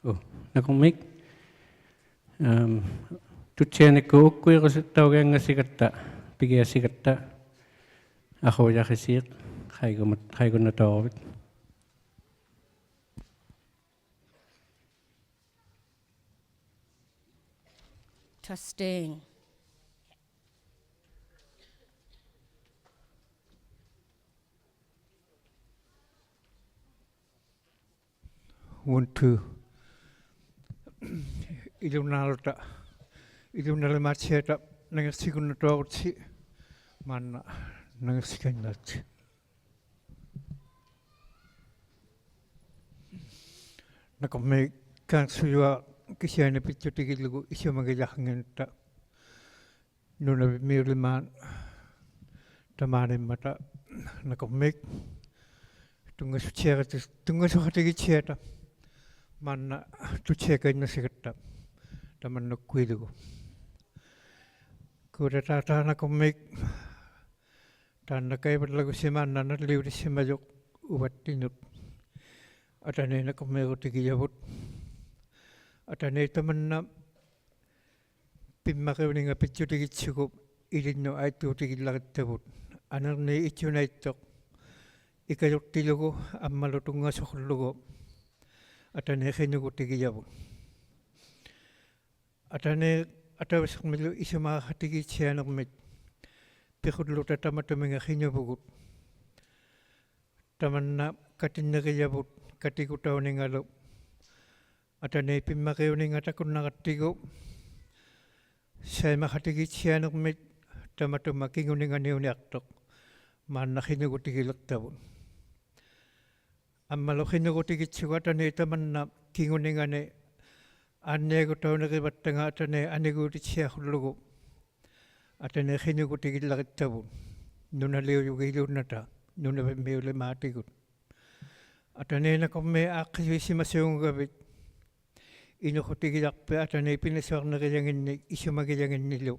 Oh, nakumik. Tutsiane ko ukui ko tawag nga sikata, pigya sikata. Ako ya kisik, kay ko natawag. Testing. 1, 2. Ilunalta. Ilunal macheta nangasikun tawti man nangasikan nat. Nakome kan suya kisiane pichutigilgu isyamagilahangenta. Nunavik mirliman tamane mata nakome tungasukhatigi cheta man tucheka nasikata taman nakuidugo. Kuda tata nakomik tanna kaibat lagu siman nanat liuri simayok ubat tinut. Atane nakomego tigiyabut. Atane taman na pimmakewninga pichu tigichugo ilinno aitu tigilagattabut. Anarne ichunaitok ikayok tilugo ammalotunga sokhlugo. Atane khinugo tigiyabut. Atane atawis milu isama hatigi chianak mit pikudlu tatamataming khinubugut. Tamanna katinagiyabut katikutawning alo. Atane pimmakewning atakunakatigo sayma hatigi chianak mit tamatamakinguning aniuniaktok manna khinugo tigilaktabut. Ammalo khinugo tigichugo atane tamanna kinguningane annego taunagi battanga atane aniguti chiahulugo atane khinugo tigilagittabut nunaleo yugilunata nunabemeule matigut atane nakomme aqisimaseungabit inukhutigilarpe atane pinisarnagiyangin isumagiyangin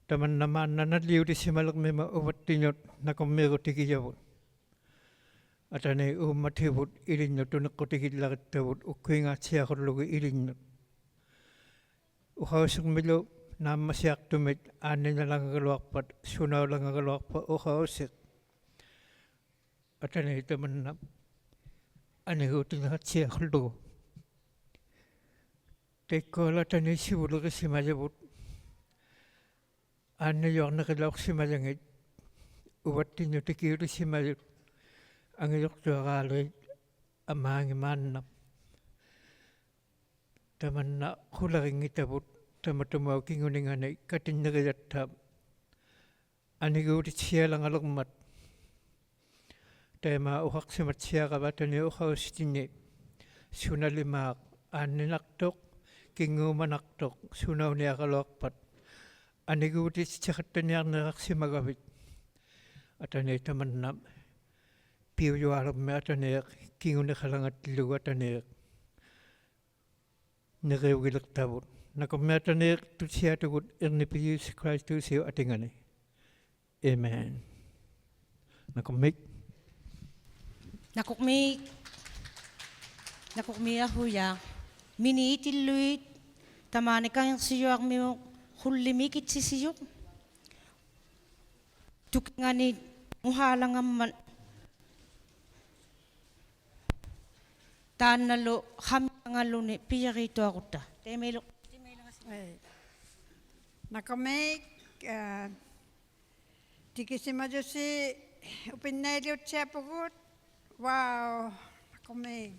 tamanna maannana liutissimalaqqmima uvattinut nakommego tigiyabut atane ummatibut ilinnut tuneqqutigillarittabut ukkuingaatiaqullugu ilinnut uhausugmilu naammasiartumit aanninalangagaluarpat sunaulangaluarpa uhausik atane tamanna aniguutingaatiaqullugu teikkoala atane sivulugissimalabut aannayorneqilaorsimalangit uvattinutikiulissimalut angilortuaraaluit amaangimaannap tamanna khularingitabut tamatamau kinguningane katinnegiyattaap aniguutitsialangalermat taima uqaqsimatsiaqavatane uqaustinni sunalimaaq aanninartoq kinguumanartoq sunauniaqaluarpat aniguutitsiaqattaniarnerarsimagavit atane tamanna piuyualerme ataneeq kinguneqalangattilugu ataneeq nereugilektabut nakomme ataneeq tutsiatugut ernipius Christusiu atingane. Amen. Nakommik. Nakukmi ahuya. Miniitilluit tamanikan siyuarmiu hullimikit sisiyuk. Tukingani muhalangamman taannalo hamngalune piyarito akutta. Temelo. Nakommik tikisimajusi upinnailiutsiapugut. Wow, nakommik.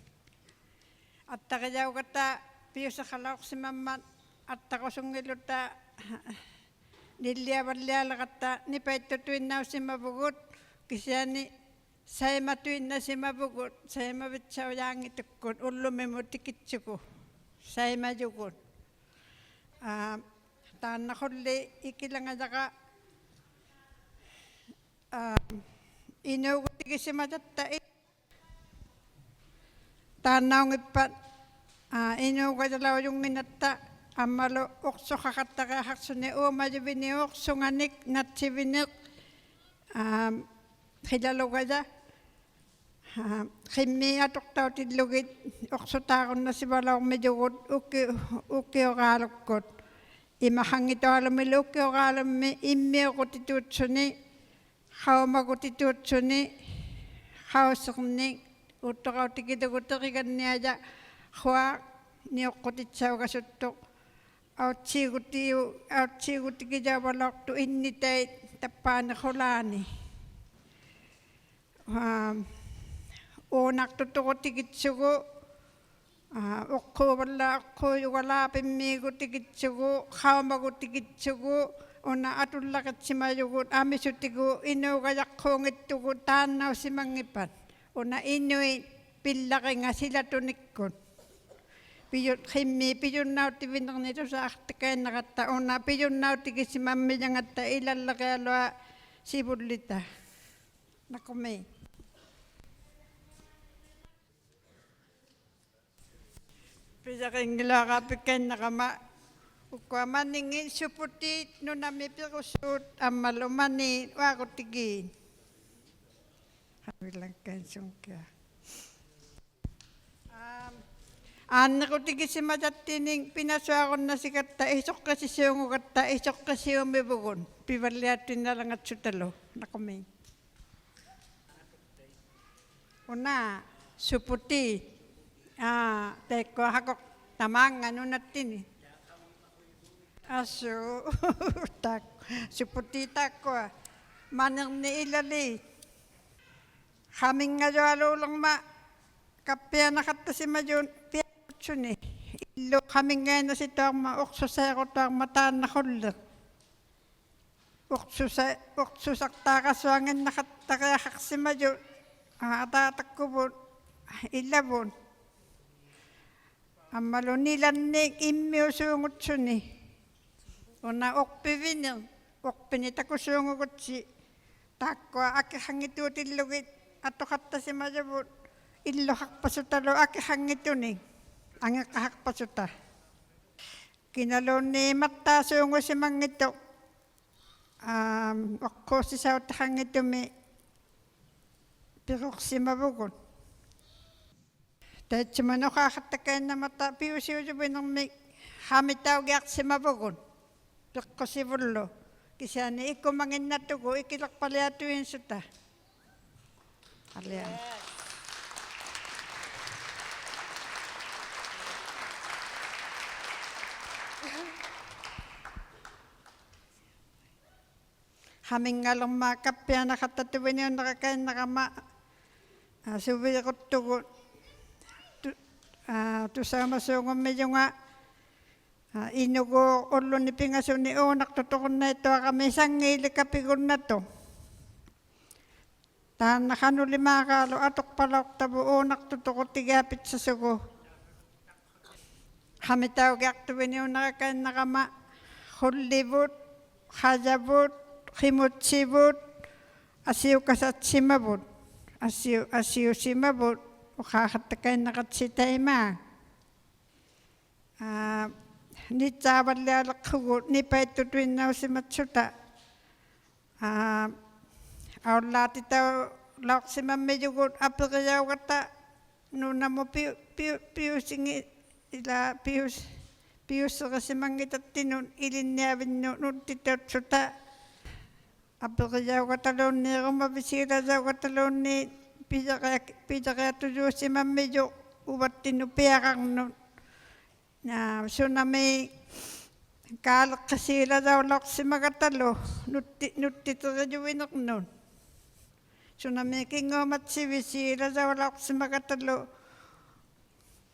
Attaqajaugata piusaqalauqsimammat attaqusungilutta nilliavallialaqatta nipaittutuinnausimavugut kisiani saimatuinnasimavugut saimavitsaujaangitukkut ullumimut tikitsuku saimajugut taannaqulli ikilangajaqa inuugutikisimajatta taannaungippat inuugajalaujunnginnatta ammalu uqsuqaqattaqaaqarsuni uumajuvini uqsunganik natsivineq hilalugaja Kimmi atuqtautilugit uqsutaaqunnasimalaormilugut ukkioraalukkut imahangitualumil ukkioraalummi immiuqutituutsuni qaumagutituutsuni qauserni uttoqautikituguteriganniaja khua niuqqutitsaugasuttuq autsiigutikijavaloqtu innitai tappaaniqulaani uunaqtutuqutikitsugu uqquyugalaapimmiigutikitsugu qaumagutikitsugu una atullaqatsimayugut amisutigu inuugayaqqhuungittugu taannausimanggipat una inui pillaqinga silatunikkut piyut qimmi piyunnautivinernitusaqtikainaqatta una piyunnautikisimammillangatta ilallaqialua sivullita nakumi Pisaqingilaaqaapikkainaqama ukkuamanningi suputiit nunami pirusuut ammalumani uaqutigiin havilangkainsunkia aannequtigisimajattining pinasuaqunnasikatta isoqqasisiungugatta isoqqasiumivugun pivalliattinnalangatsutalu nakumi una suputiit teko hakok tamanga nunattini asu tak suputi takwa manerni ilali hamingajoalulangma kappianaqattasimajun piatsuni illu hamingaina sitoarma uqsuseerutuarma taannaqulleq uqsusaqtaaqasuanginnaqattariaqarsimaju ataatakkuvut illavun ammalunilannik immiusuungutsuni una uqpiviner uqpini takusuungugutsi taakkua akihangituutillugit atoqattasimajavut illuhaqpasutalu akihangituni angeqqahaqpasuta kinalunni mattaasuungusimangittoq oqquussisauttaqangitumi piruqsimavugut taitsimanoqaaqattakainamata piusiusuvinermi hamitaugiaqsimavugun piqqusivullu kisiani ikkumanginnatugu ikilerpaliatuinsuta alian hamingalerma kappianaqattatuviниуннеракаиннерама suviiquttugu tusaamasuungummijunga inugu ulluni pingasuni uunaqtutuqunnaittuaqami sangiilikapigunnatu taannaqanulimaaqaalu atoqpaloqtavu uunaqtutuqutigaapitsasugu hamitaugiaqtuviniunnerakainnerama hullivut hajavut qimutsivut asiukasatsimavut asiusimavut uqaaqattakainneqatsitaimaa nitsaavallialeqqugut nipaittutuinnausimatsuta aullaatitau laorsimammiyugut aperiaugatta nunamu piusingi ila piusserisimangitattinun ilinniavinnu nuttitautsuta aperiaugatalunniiruma visiilasaugatalunni pijaqiattujuusimammiyu uvattinu piaqarnut sunami kaaleqqasiilasauloqsimagatalu nuttiterjuvinernun sunami kinguumatsivisiilasauloqsimagatalu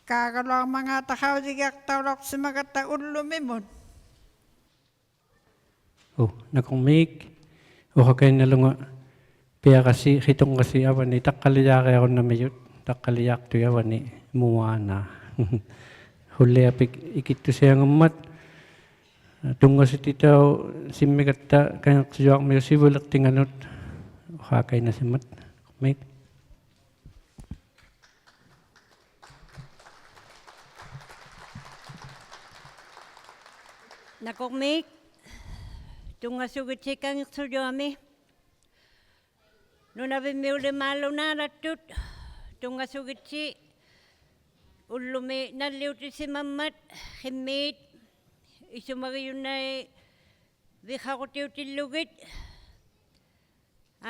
kaagaluarmangaataqausigiartauloqsimagata ullumimun nakungmiik uhakainalunga piaqasi hitongqasi avani taqqaliyaaqeerunnamiyut taqqaliyaaqtuyavani muana hulleapik ikittusiangammat tungasititau simmikatta kaneqsujuaqmiu sivulertinganut uhakainasimmat miik Nakokmik, tungasugitsikangitsujuami. Nunavimmiulimaalunaalattut tungasugitsi ullumi nalliutisimammat qimmiit isumagiyunnai viqaqutiutillugit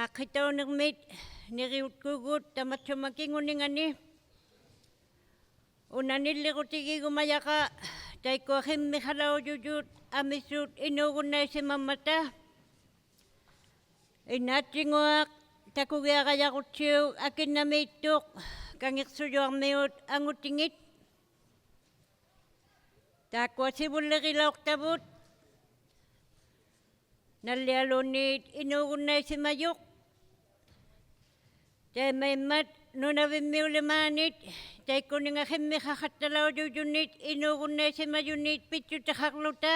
aqitauniqmit niqiutkugut tamatsumakingунingani unanilliqutigiigumayaqa taikua qimmi qalaujujut amisut inuugunnaisimammata innaatsinguaq takugiaqayaqutsiu akinnamiittuq kangiqsuyuarmiut angutingit taakua sivulleqilauqtavut nallialuunniit inuugunnaisimayuq taimaimmat Nunavimmiulimaanit taikkuninga qimmi qaqattalaujujunit inuugunnaisimayunit pitsuteqarluta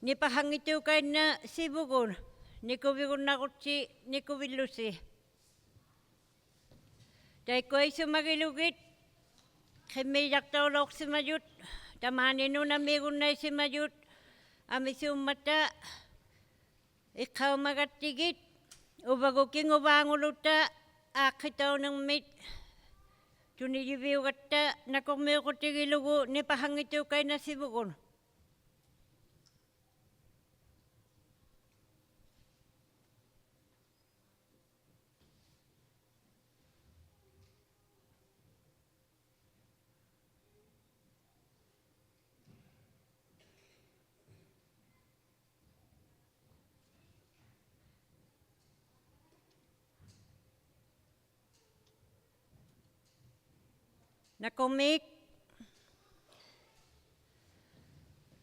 nipaqangituukainna sivugun nikuvigunnaqutsi nikuvillusi taikua isumagilugit qimmiyaqtauluqsimayut tamaani nunamigunnaisimayut amisuummata iqqaumagattigit uvagukinguvaanguluta aaqqitaunermit tuniyiviugatta nakormiuqutigilugu nipaqangituukaina sivugun nakomik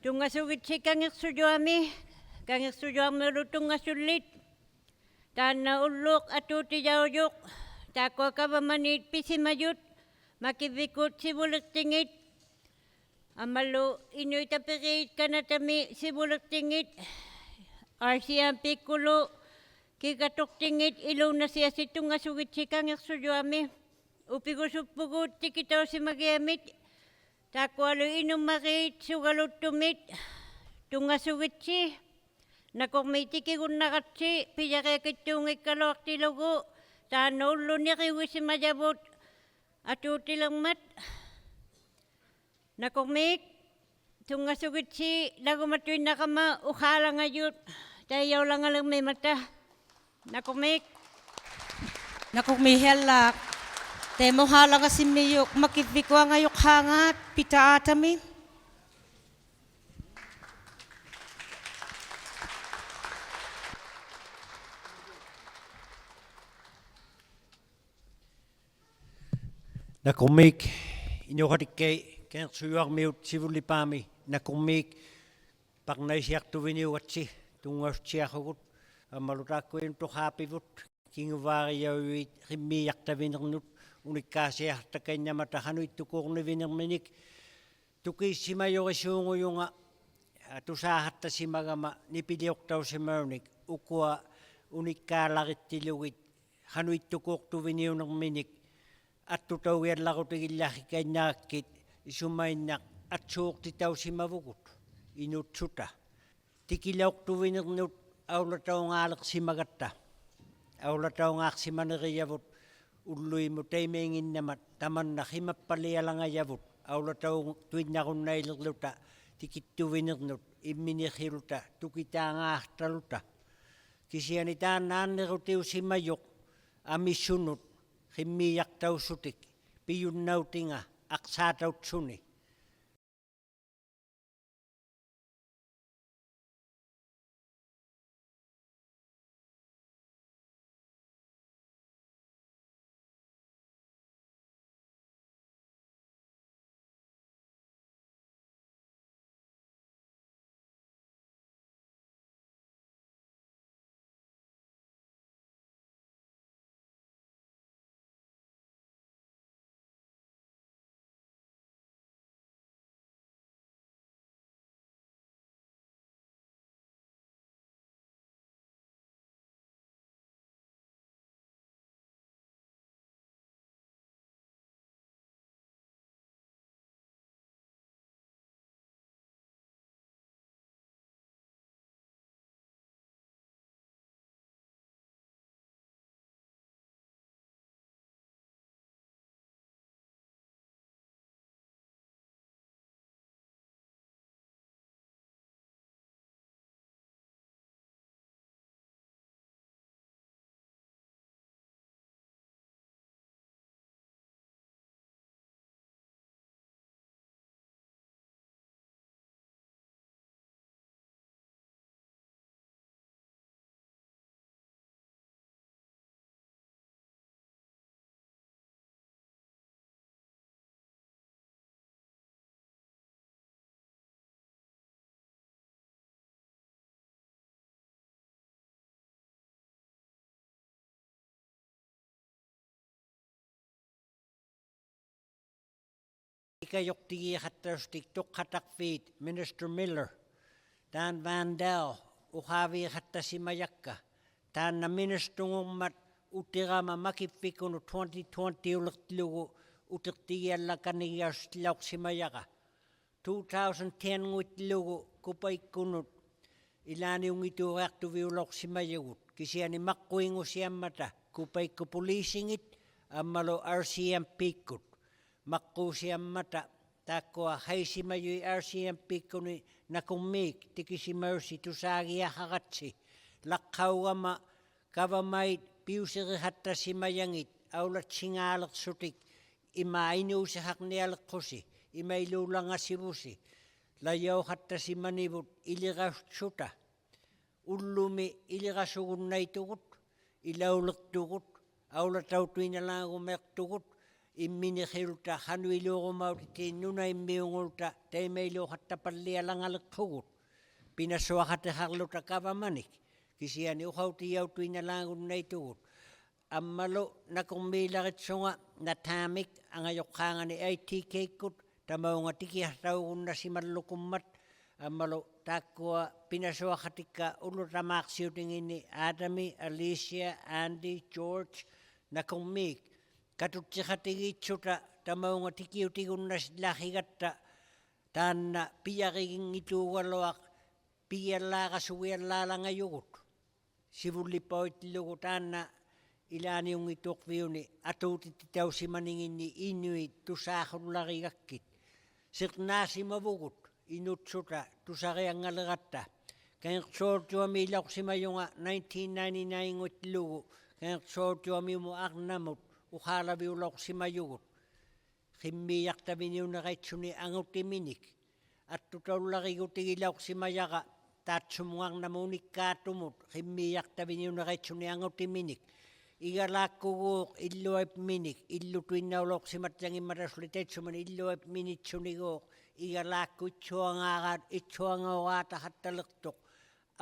tungasugitsi kangiqsujuarmiulu tungasullit taanna ulluq atuutiyauyuq taakua kavamaniit pisimayut makivikut sivuliqtingit amalu inuitapiqiit kanatami sivuliqtingit RCMP-kulu kikatuqtingit iluunasiasi tungasugitsi kangiqsujuarmi upigusuppugut tikitausimagiamit taakkualu inummaqit sugaluttumit tungasugitsi nakormiitikigunnaqatsi piyaqiakittuungikkaluartilugu taanna ulluniqiuisimayavut atuutilermat nakormiik tungasugitsi lagumatuinnaqama uqaalangayut taiyaulangalermimata nakormiik Nakumihelak. Temo halaga simiyuk makivikuwa ngayok hangat pitaatami. Nakumik inuqatikkay kenqsuyuarmiut sivulipaami nakumik parnaisiartuviniugatsi tungaustsiaqugut ammalutaakkuin tuqaapivut kinguvaariauit qimmiiartavinernud unikkaasiartakainnyamata hanuittukuornivinerminik tukiissimajorisuungujunga tusaahattasimagama nipiliortausimaunik ukua unikkaalaqittilugit hanuittukuortuviniunerminik attutaugiallaqutigillaaqikkainnaaqkit isummainnaq atsuuqtitausimavugut inutsuta tikilaortuvinernut aulataungaaleqsimagatta aulataungaaqsimaneriyavut ulluimu taimeingиннамат tamanna qimappalialangajavut aulataung tuinnaqunnailерluta tikittuvinernut imminiqiluta tukitaangaartaluta kisiani taannaannerutiusimajoq amissunut qimmiiaqtaussutik piyunnautinga aqsaatautsuni tikajoktigiiqattaustik tuqqataqfiit Minister Miller taan Vandal uqaaviiqattasimajakka taanna ministungummat utirama makipfikunu 2020 ulertlugu utertigiallakanigiauslauqsimajaqa 2010 nguitlugu kupaikkunut ilaaniungituureartuviulorsimajagut kisiani maqquingusiammata kupaikku policingit ammalu RCMP-kkut maqquusiammata taakkua haisimajui RCMP-kkuni nakummiik tikisimayusi tusaagiaqaqatsi laqqaugama kavamait piuserihattasimajangit aulatsingaaleqsutik ima inuusihaqnialeqqusi ima iluulangasivusi lajauqattasimanivut iliqassuta ullumi iliqasugunnaitugut ilaulertugut aulatautuinalaagumeertugut imminiqilta hanuiluurumautitiin nunaimmiungulta taimailuuqattapallialangaleqqugut pinasuaqateqarluta kavamanik kisiani uqautiyautuinalaagunnaitugut ammalu nakummiilaritsunga nataamik angajoqqaangani ITK-kkut tamaunga tikiartaugunnasimallukummat ammalu taakkua pinasuaqatikka ulutamaaqsiutingini Adami, Alicia, Andy, George nakummiik katutsiqatigiitsuta tamaunga tikiutigunnasilahigatta taanna piyaqigingituugaluaq pigiallaaqasugiallaalangayugut sivullipoitlugu taanna ilaaniungituqviuni atuutittitausimaninginni inuit tusaaqullarigakkit siqnaasimavugut inutsuta tusariangalegatta kangersoortuami ilauqsimayunga 1999 nguitlugu kangersoortuamiumu arnamut uqaalaviulauqsimayugut qimmiyartaviniuneqaitsuni angutiminik attutaullarigiutigilauqsimajaqa taatsumuarnamuunikkaattumut qimmiyartaviniuneqaitsuni angutiminik igalaakkuguuq illuap minik illutuinnauloqsimatsangimatasuli taitsumani illuap minitsuniguuq igalaakku itsuangauaatahattalertuq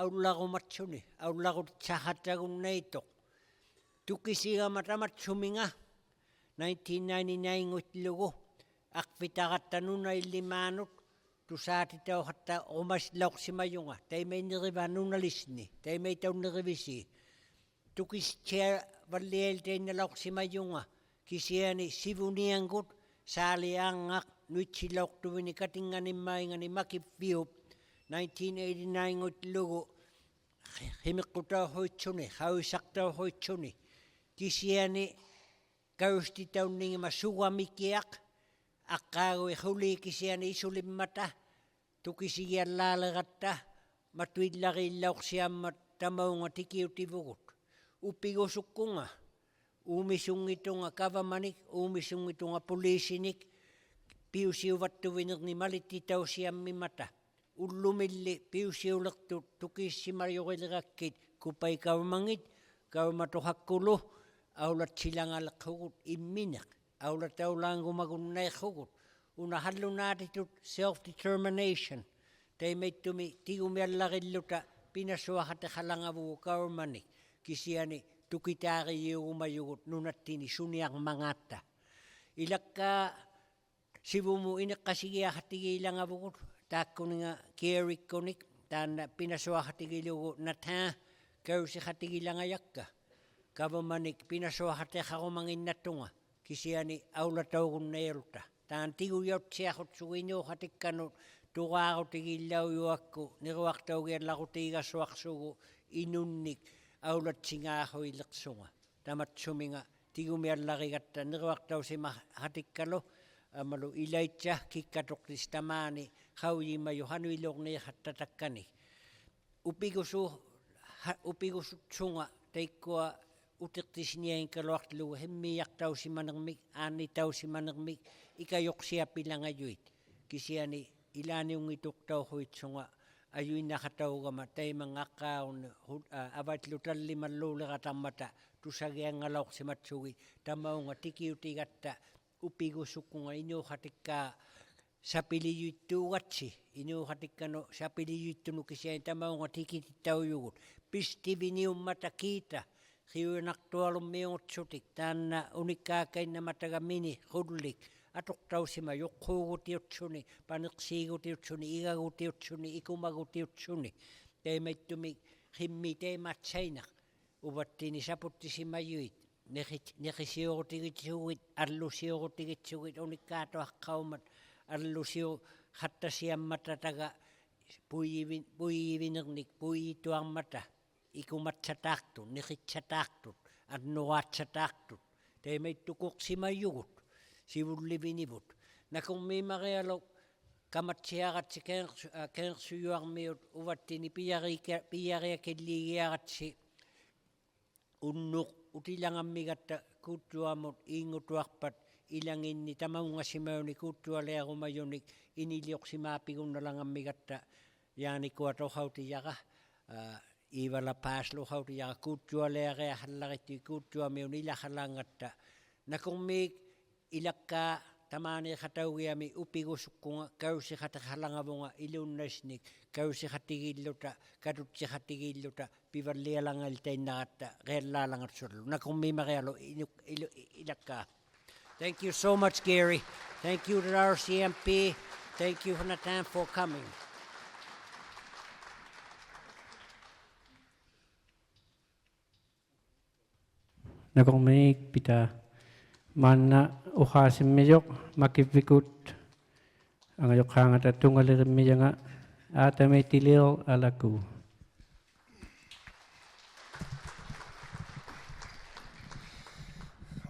aullarumatsuni aullarutsaqatagunnaituq tukisigamatamatssuminga 1999 nguitlugu aqvitaqattanuna illimaanut tusaatitauqatta umaslauqsimayunga taimaineriva nunalisni taimaitaunnerivisi tukistia vallielteinnalauqsimayunga kisiani sivuniangut saaliangaq nuitsilauqtuvini katinganimmaingani makipviup 1989 ngutlugu himiqqutauhuitsuni hauisaqtauhuitsuni kisiani kaustitauningima sugamikiaq aqqaagui huli kisiani isulimmata tukisigiallaalegatta matuillariillauqsiammat tamaunga tikiutivugut upigusukkunga uumisungitunga kavamanik uumisungitunga poliisinik piusiuvattuvinerni malittitausiammimata ullumilli piusiulertut tukiissimarjurilegakkit kupaikavmangit kaumatuhakkulu aulatsilangalekhugut immineq aulataulaangumagunnaiqhugut una hallunaatitut self-determination taimaittumi tigumiallarilluta pinasuaqateqalangavugu kaurmanik kisiani tukitaariugumayugut nunattini suniarmangaatta ilakkaa sivumu ineqqasigiaqatigiilangavugut taakkuninga kiarikkunik taanna pinasuaqatigilugu nataa kausiqatigilangajakka kavamanik pinasuaqateqarumanginnattunga kisiani aulataugunnairuta taan tiguyautsiaqutsuginuuqatikkanut tuqaarutigillaujuakku niruartaugiallarutiigassuarsugu inunnik aulatsingaaqhuileqsunga tamatsuminga tigumiallarigatta niruartausima hatikkalu amalu ilaitsa kikkatuqtis tamaani qaujimaju hanuiluorniiqattatakkani upigusutsunga taikkua utirtisniainkaluartlugu himmiyartausimanermik aannitausimanermik ikajoqsiapilangayuit kisiani ilaaniungituqtauhuitsunga ayuinnaqataugama taimangaqqaaunni avaitlutallimalluuleqatammata tusagiangalauqsimatsugi tamaunga tikiutigatta upigusukkunga inuuqatikkaa sapiliyuittuugatsi inuuqatikkanu sapiliyuittunu kisiani tamaunga tikitittaujugut pistiviniummata kiita hiuinartualummiungutsutik taanna unikkaakainnamatagamini qullik atuqtausima yuqquugutiutsuni paneqsiigutiutsuni igagutiutsuni ikumagutiutsuni teimaittumi qimmi teimatsainaq uvattini saputtisimayuit neqisiurutigitsuugit allusiurutigitsuugit unikkaatuaqqaumat allusiu qattasiammatataga puiivinernik puiituarmata ikumatsataaqtut neqitsataaqtut annuaatsataaqtut teimaittukuqsimayugut sivullivinivut nakummiimarialu kamatsiaratsi kenersuyuarmiut uvattini piyariakilligiaratsi unnuq utilangammigatta kuuttuamut iingutuarpat ilanginni tamaungasimauni kuuttualearumayunik iniliuqsimaapigunnalangammigatta yaanikuatohautiyaqa iivala paasluhautiyaqa kuuttualeareahallaritti kuuttuamiun ilahalangatta nakummiik ilakkaa tamaaniqataugiami upigusukkunga kausiqatahalangavunga ilunnasnik kausiqatigilluta katutsiqatigilluta pivallialangaltainnaqatta qeallaalangatsullu nakummiimarialu ilakkaa. Thank you so much, Gary. Thank you to the RCMP. Thank you, Nathan, for coming. Nakummiik pitää manna uhasimmiyok makivvikut angayok hangata tungalirimiyanga atameitilil alaku.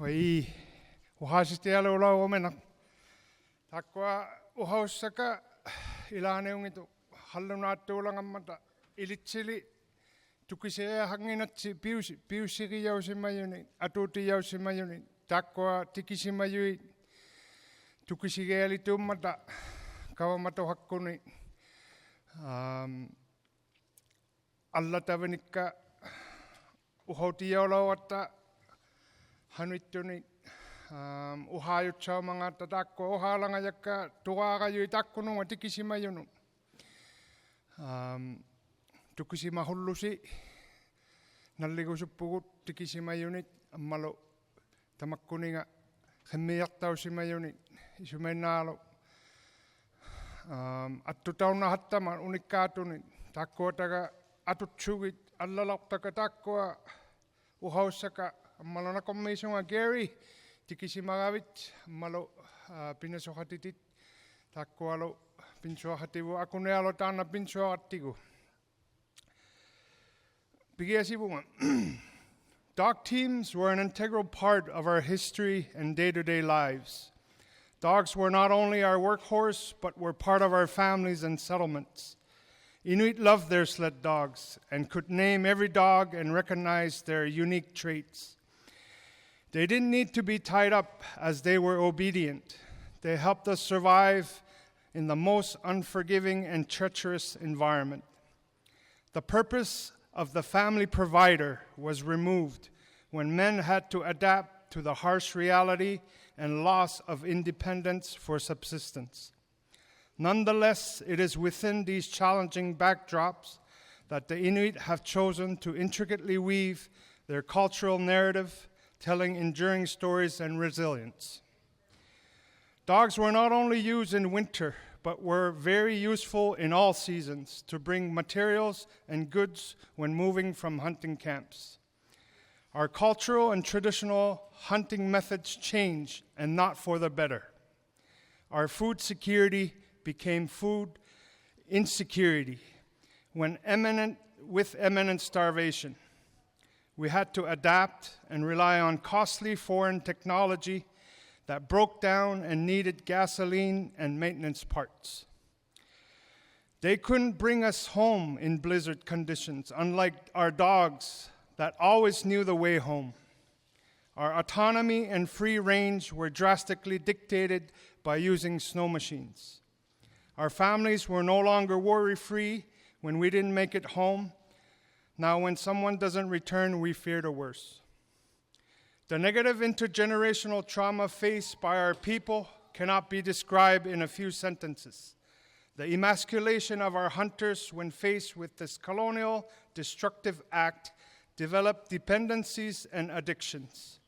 Oi, uhasisti alulla omena. Takwa uhaussaka ilaneungitu hallunaattuulangammata ilitsili tukisea hanginatsi piussiriausimayuni atuutiyausimayuni takwa tikisimayui tukisigeeli tummata kavamatohakkuni allatavanikka uhautiyaulawatta hanuittuni uhajutsaamangata takwa uhalangajakka tuaagajui takkununga tikisimayunu tukisimahullusi nalligusuppugut tikisimayunit ammalu tamakkuninga qimmiartausimayunit isumainaalu attutaunna hattama unikkaatuni takkuataga atutsugit allalaqtaka takkua uhaussaka ammaluna kommiisunga Gary tikisimagavit ammalu pinasohatitit takkualu pinsuahativu akunealo taanna pinsuahattigu Pigiasibunga. Dog teams were an integral part of our history and day-to-day lives. Dogs were not only our workhorse, but were part of our families and settlements. Inuit loved their sled dogs and could name every dog and recognize their unique traits. They didn't need to be tied up as they were obedient. They helped us survive in the most unforgiving and treacherous environment. The purpose of the family provider was removed when men had to adapt to the harsh reality and loss of independence for subsistence. Nonetheless, it is within these challenging backdrops that the Inuit have chosen to intricately weave their cultural narrative, telling enduring stories and resilience. Dogs were not only used in winter, but were very useful in all seasons to bring materials and goods when moving from hunting camps. Our cultural and traditional hunting methods changed, and not for the better. Our food security became food insecurity with imminent starvation. We had to adapt and rely on costly foreign technology that broke down and needed gasoline and maintenance parts. They couldn't bring us home in blizzard conditions, unlike our dogs that always knew the way home. Our autonomy and free range were drastically dictated by using snow machines. Our families were no longer worry-free when we didn't make it home. Now when someone doesn't return, we fear the worst. The negative intergenerational trauma faced by our people cannot be described in a few sentences. The emasculation of our hunters when faced with this colonial destructive act developed dependencies and addictions.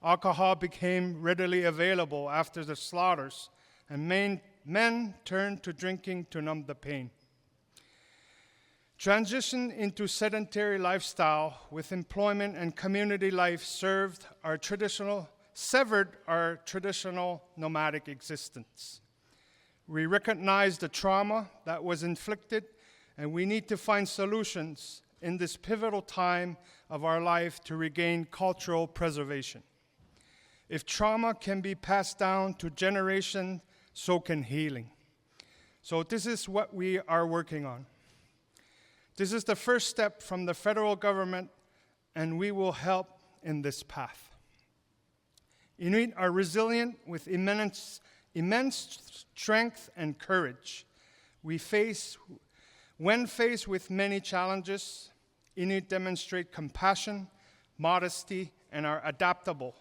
Alcohol became readily available after the slaughters, and men turned to drinking to numb the pain. Transition into sedentary lifestyle with employment and community life severed our traditional nomadic existence. We recognize the trauma that was inflicted, and we need to find solutions in this pivotal time of our life to regain cultural preservation. If trauma can be passed down to generations, so can healing. So this is what we are working on. This is the first step from the federal government, and we will help in this path. Inuit are resilient with immense strength and courage. When faced with many challenges, Inuit demonstrate compassion, modesty, and are adaptable,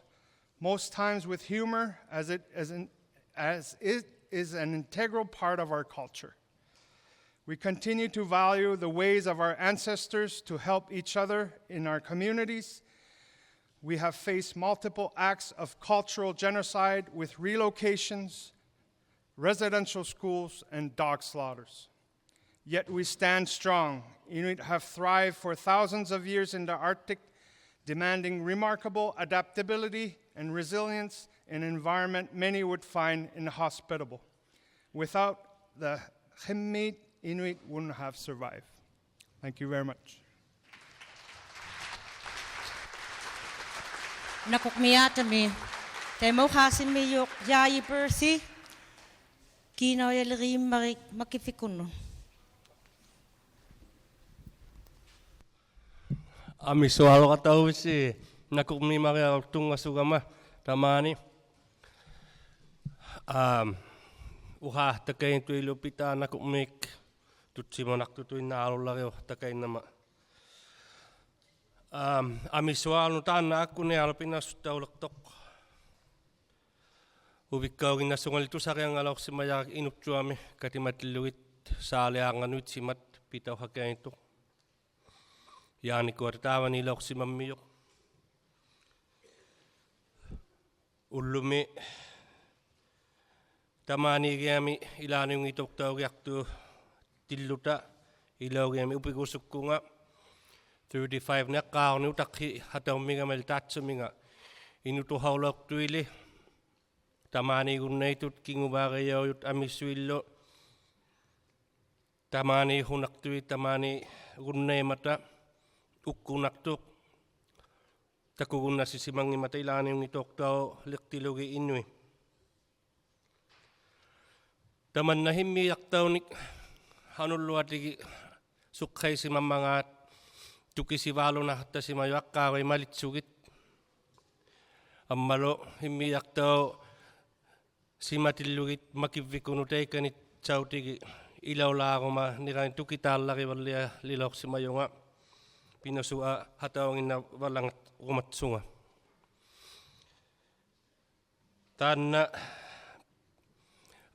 most times with humor, as it is an integral part of our culture. We continue to value the ways of our ancestors to help each other in our communities. We have faced multiple acts of cultural genocide with relocations, residential schools, and dog slaughters. Yet we stand strong. Inuit have thrived for thousands of years in the Arctic, demanding remarkable adaptability and resilience in an environment many would find inhospitable. Without the Khimmeet, Inuit wouldn't have survived. Thank you very much. Nakukmiatami. Temo kasin mi yok yayi persi. Kino yelri makifikuno. Ami soalo katau si nakukmi maria tunga sugama tamani. Uha takain tu ilupita nakukmik. Tutsi mo naktutuin na alulari o takain nama. Ami soalo taana aku ne alapina sutaulaktok. Uvikkaugin na sungalitu sarjang alauk si majak inutjuami katimatluit saaleangan nyt simat pitau hakein tu. Yaani kuortaava niillä oksimammiok. Ullumi tamanigiami ilaaniungi toktaugiaktu tilluta ilaugiami upikusukkunga 35 nakkauni utakhi hataumigamel tatsuminga inutu hauloktuili tamani gunneitut kingubaagayaujut amissuillo tamani hunaktui tamani gunneemata ukkunaktuk takugunna sisimangi matailaaniungi toktau liqtilugi innui tamanna himmi yaktaunik hanulluatigi sukkhaisimamangaat tukisivaluna hattasima yakkaavai malitsugit ammalo himmi yaktau simatillugit makivvikunut eikanit sautigi ilaulaaguma nirain tukitaallagivallia liloqsimayunga pinasua hataunginna vallangat umatsunga. Tanna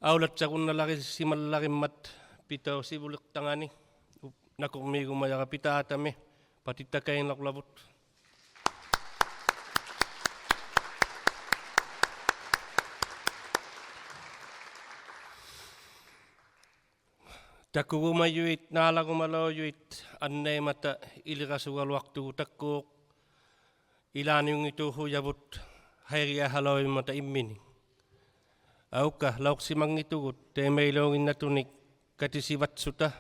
aulatsakunnalari simallarimat pitau sivuliqtangani nakumigumayaga pitaatami patitakain laqlavut. Takugumayuit naalagumaloojuit anneemata ilirasugaluaqtugu takkuuq ilaaniungituhujavut hairiahaloimata immini. Auka lauqsimangitugut teemeiloonginnatunik katisivatsuta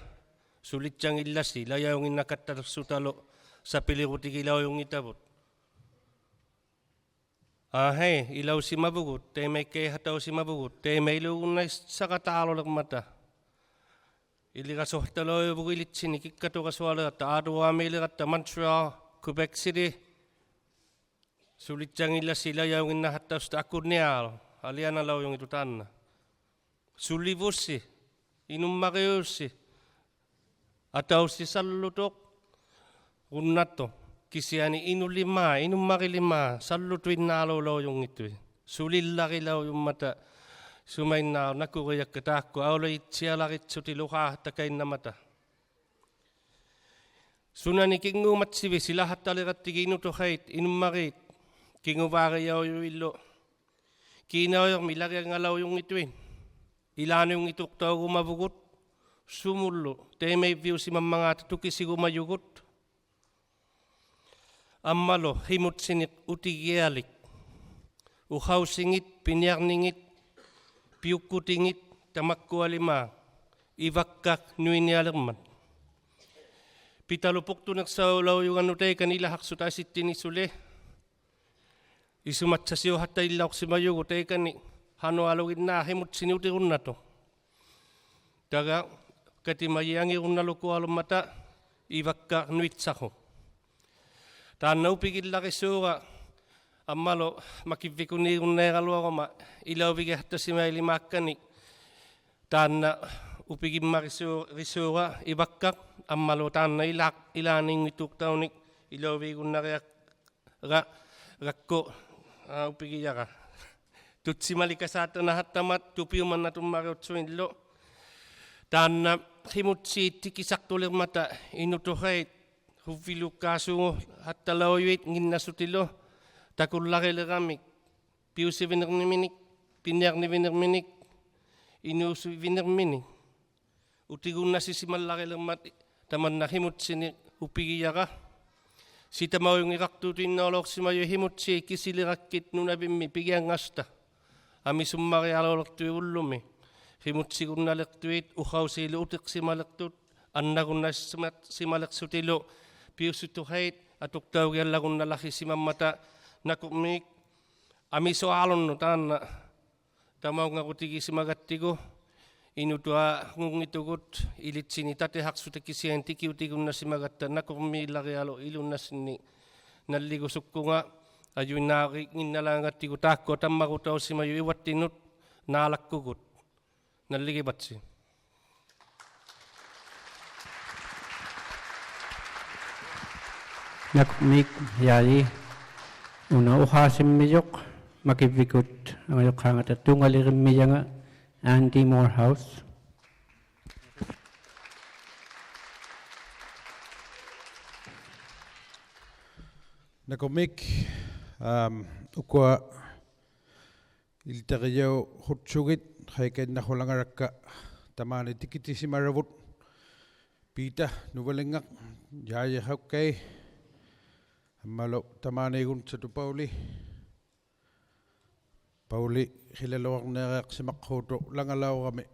sulitsangillasi lajaunginnakattarsutalo sapilirutigilaujungitavut. Ahei ilausimavugut teemeikkeihatausimavugut teemeiluunnaissaqataalolermata. Ilirasohtaloivugu ilitsini kikkatuqasualegatta aaduaamiiligatta Montreal, Quebec City sulitsangillasi lajaunginnahattausta akkunniaalo alianalaujungitu tanna. Sulivussi inummariussi ataussi sallutuq unnatto kisiani inulimaa inummarilimaa sallutuinnaaloulaujungitui sulillarilaujumata sumainnaa nakuriakka taakku aulaitsialaritsuti luhaahtakainnamata. Sunani kingumatsivi silahattalirattigiinutuhait inummarit Kingubagayaw yung ilo. Kinaw yung milagay ngalaw yung ituin. Ilano yung ituktaw gumabugot. Sumulo. Tayo may view si mamanga tutuki si gumayugot. Amalo, himut sinit utigialik. Uhaw singit, pinyarningit, piukutingit, tamakkualima, ivakkak nuinialerman. Pitalupok tu nagsaulaw yung ano tayo kanila haksuta si tinisule. Isumat sa siyo hatay ilaw si mayugo tayo kani. Hano alawin na himut sinutirun na to. Daga katimayangi kung naluko along mata, ivakkak nuitsako. Tanaw pigil laki suga. Amalo, makipikuni kung nakalwa ko ma, ilaw bigay hatta si Maili Makani. Tana, upigin makisura, ibakak, amalo, tana ilaning ituk taunik, ilaw bigay kung rakko, upigin ka. Tutsi malikasata na hatamat, tupiuman na tumarot suinlo. Tana, himutsi tikisak tulir mata, inutuhait, hufilu kasu, hatta lawit, ngin nasutilo. Takul laki leramik, piusi vinerminik, pinyarni vinerminik, inusu vinerminik. Utigun nasi si malaki lemat, taman na himut sini upigiyaka. Si tamaw yung iraktutin na olok si mayo himut si kisilirakit nunabimi, pigyan ngasta. Ami sumari alolok tuwi ulumi. Himut si kun nalaktuit, uhaw si ilutik si malaktut, anna kun nasi si malaksutilo, piusi tuhait, atuk tau yan lagun nalaki si mamata, nakumik ami soalon no tanna tamaw nga kutigi si magattigo inutua ngung itugut ilit sini tate hak suteki sienti kiutigun na si magatta nakumi lagi alo ilun na sini naligo sukkunga ayun naki nginalangat tigo takko tammaku tau si mayu iwat tinut nalak kugut naligi batsi. Nakumik yali. Una uhasim miyok makipikut ang ayok hangat at tungalirim miyanga Andy Morehouse. Nakomik ukwa iltariyaw hutsugit haiken na hulangarakka tamani tikiti si maravut pita nuvalingak yaya hakkay Malo tamane gun sa Pauli hilalawak na si makhoto langalaw kami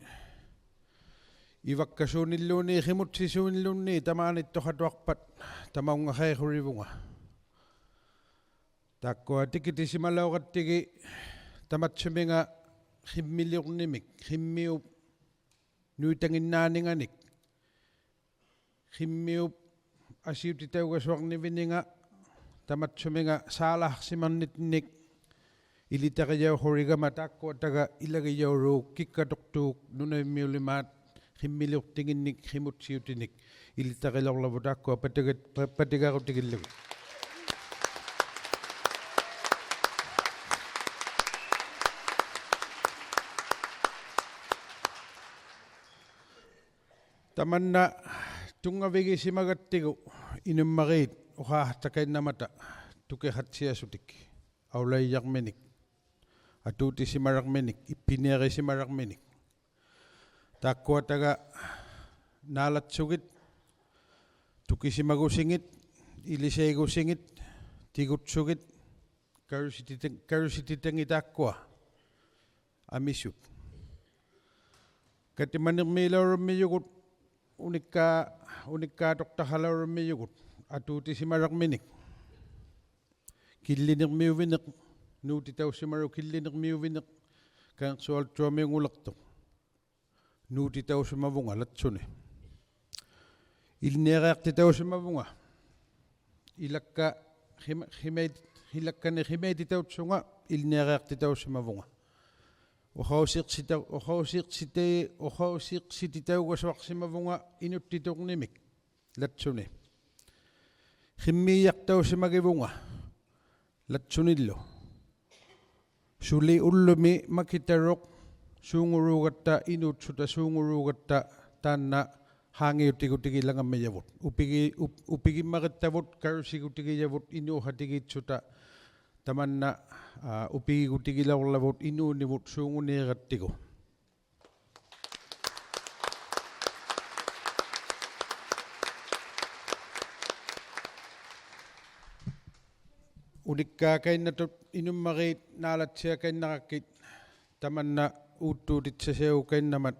iwak kasunilo ni himut si sunilo ni tamane to hatwakpat tamaw nga kay huribunga takko tikiti si malaw kat tigi tamat suminga himmiliyok nimik himmiup nuitangin nani nganik himmiup asiw titaw kaswak ni vininga tamat suminga salah si manitnik ilitakayaw horiga matakko taga ilagayaw ro kikatuktuk nunay miulimat himmilok tinginik himut siutinik ilitakayaw labutakko patiga ko tigilog. Taman na tungavigi si magattigo inumakit uha takay na mata tuke hatsiya sutik aulay yak menik atuti si marak menik ipinere si marak menik takwa taga nalat sugit tuki si magusingit ilisay gusingit tigut sugit karusititeng itakwa amisut katimanik milaw miyugut unika dokta halaw miyugut atuti si marak menik kilinik miuwinik nuti taw si marak kilinik miuwinik kang soal tuwami ngulak to nuti taw si mabunga latsune ilnerak ti taw si mabunga ilakka hilakka ni himay ti taw tsunga ilnerak ti taw si mabunga Uhausik si titaw kaswak si mabunga inut titok nimik latsune himmiyak taw si magibunga latsunillo suli ulumi makitarok sungurugatta inut suta sungurugatta tanna hangi utigi lang ang mayabot upigi makitavot karusi utigi yabot inu hatigi suta tamanna upigutigilaurlavut inuunivut suunguneerattigu. Unikkaa kainnatut inummarit naalatsia kainnaqakkit tamanna uuttuutitsaseu kainnamat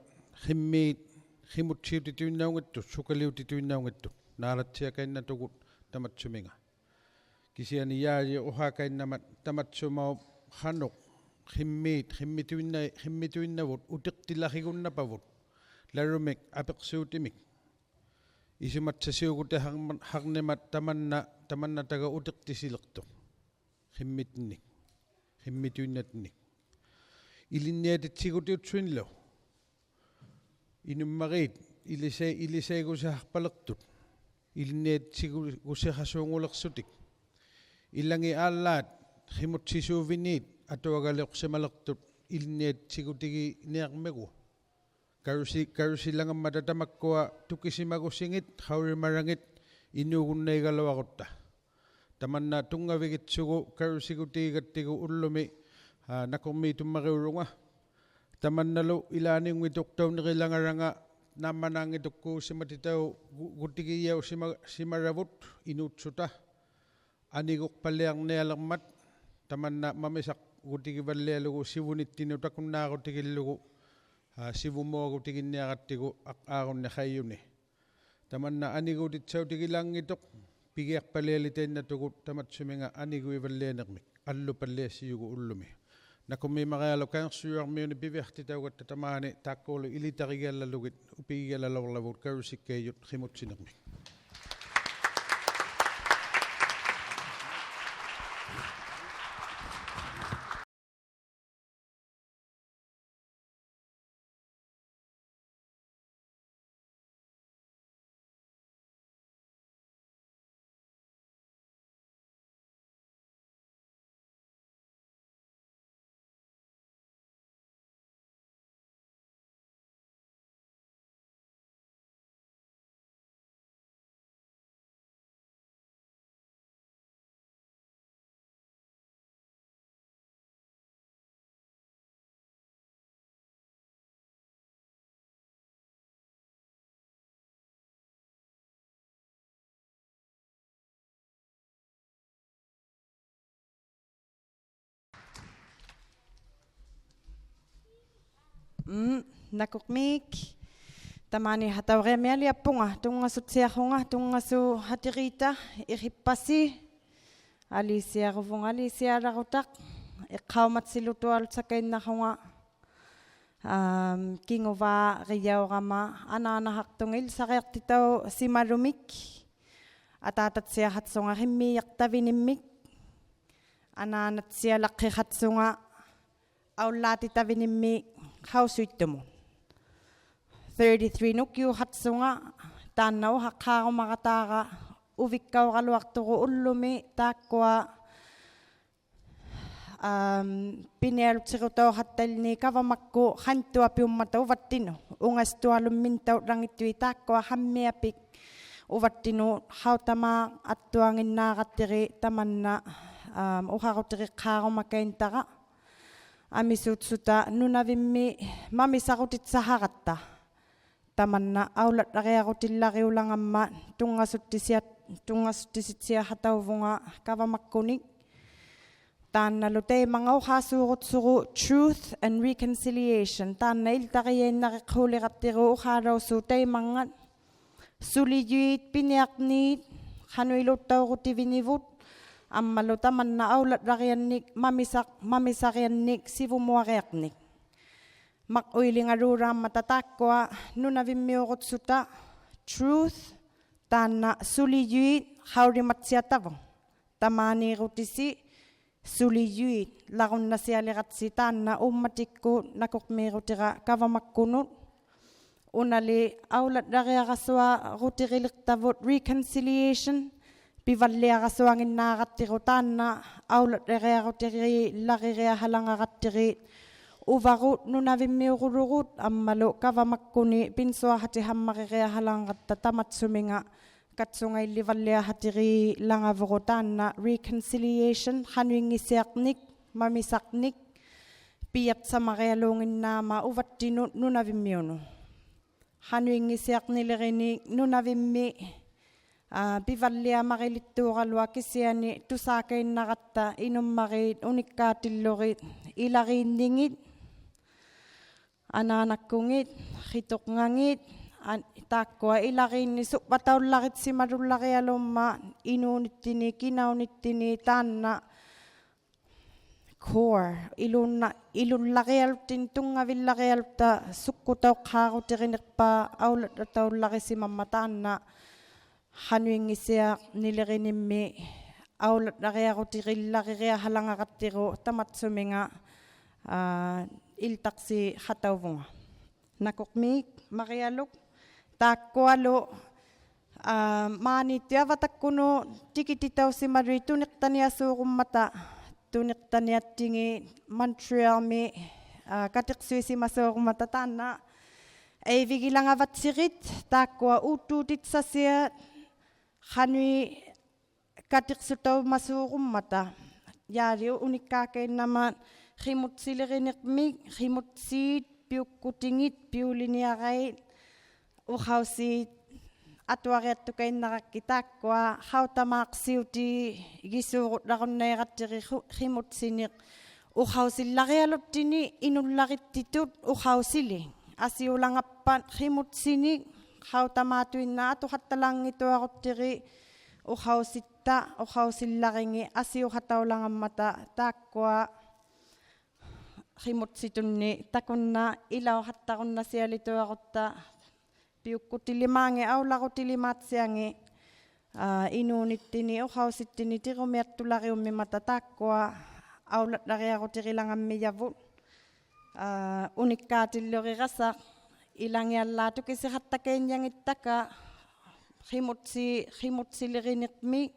himmiit himutsiutituinnaungattu sukaliutituinnaungattu naalatsia kainnatugut tamatsuminga. Kisiani yaaji oha kainnamat tamatsumau hanuk himmituinnavut utiqtillahigunnappavut larumik apiqsuutimik isumatsasiugute haqnemat tamanna taga utiqtisileqtuq himmituinnatnik ilinniatitsigutiutsuinlo inummarit ilisaikusahpaleqtut ilinniatsigusahasuungulersutik illangi aallaat himutsisuuviniit atuagaleqsimaleqtut ilinniatsigutigi niaqmegu karusilangammata tamakkua tukisimagussingit haurimarangit inuugunnaigaluaqutta tamanna tungavigitsugu karusigutigatigu ullumi nakummiitummariurunga tamannalu ilaaniungituqtauniqilangaranga naammanangitukku simatitau gutigiyau simaravut inuutsuta aniguqpalliarnialermat tamanna mamisaq gutigivallialugu sivunittinutakunnaarutigillugu sivumuagutiginniaqattigu aqaarunni hayyuni tamanna anigutitsautigilaangituq pigiaqpalialitainnatugut tamatsuminga aniguivallianermik allupalliassiyugu ullumi nakummiimarialu kaersuuarmiuni piviartitaugatta tamaani taakkuulu ilitarigiallalugit upigialalorlavut karusikkeijut himutsinermik. Nakukmik tamani hatawremialiappunga tungassutsiarrunga tungassu hatirita irippasi alisiaruvunga alisialarutaq iqqaumatsilutualutsakainnarrunga kinguva riyaurama anaanahaqtungil sariartitau simalumik ataatatsiahatsunga himmiiaqtavinimmik anaanatsialaqqiqatsunga aullaatitavinimmi hausuittumun 33 nukyu hatsunga taannau haqqaarumaqataaqa uvikkauqaluartuqu ullumi taakkua pinialutiqutauhattalni kavamakku qanttuapiummata uvattinu ungastualummintaut langittui taakkua hammiapik uvattinu hautamaa attuanginnaaqattiri tamanna uqarutiriqqaarumakaintaqa amisutsuta nunavimmi mamisaqutitsahaqatta tamanna aullatlariaqutillariulangamma tungassuttitsiahatavunga kavamakkunik taannalu teimangau haasuurutsuru truth and reconciliation taanna iltariainnariqhuuliqattiru uqaalausu teimangat suliyuit piniaqniit qanuiluttaurutiviniivut ammalu tamanna aullatlariannik mamisariannik sivumuariaqnik maquilingaluuraammata taakkua nunavimmiuqutsuta truth taanna suliyuit haurimatsiatavu tamaaniirutisi suliyuit larunnasialiqatsi taanna ummatikku nakukmiirutira kavamakkunut unali aullatlariaqasua rutiriqtavut reconciliation pivalliaqasuanginnaaqattiru taanna aullatlariaqutiri laririahalangaqattiri uvarut nunavimmiuqulugut ammalu kavamakkuni pinsuahati hammaqiriahalangatta tamatsuminga katsungai livallia hatiri langavorotanna reconciliation hanuingisiaqnik mamisaqnik piat samarialungin nama uvattinu nunavimmiunu hanuingisiaqnilerini nunavimmi pivallia marilittuuralua kisiani tusaakainnaqatta inummarit unikkaatillugit ilariinningit anaanakkungit khitoqngangit taakkua ilariinni suppataullarit simadullarialumma inuunittini kinaunittini taanna core ilullarialuttin tungavillarialutta sukkutauqqaaruterinerpa aulataullarisimamma taanna hanuingisiaq nilerinimmi aulatariarutirillariria halangaqattiru tamatsuminga iltaksi hatauvunga nakokmiik marialuk taakkualu maaniittiavatakkunu tikititausimadui tuniqtaniasuuqummata tuniqtaniattingi Montrealmi katiqsuisimasuuqummata taanna ei vigilangavatsirit taakkua uuttuutitsasia hanui katiqsutaumasuuqummata yaari unikkaakeinnama rimutsilerinermik rimutsiit piukkutingit piuliniarait uhausiit atuariattukainnaqakki taakkua hautamaaqsiuti gisuurutlaqunnaeqattiri rimutsiniq uhausillarialuttini inullarittitut uhausili asiulangappat rimutsinik hautamaatuinna atuhattalangituaruttiri uhausitta uhausillaringi asiuhataulangammata taakkua rimutsitunni takunna ilauhattarunna sialituarutta piukkutilimaangi aulaqutilimaatsiangi inuunittini uhausittini tirumiattulariummimata taakkua aulatlariarutirilangammiyavut unikkaatilluriqasaq ilangiallaatukiserhattakeinyangittaka rimutsilirinermi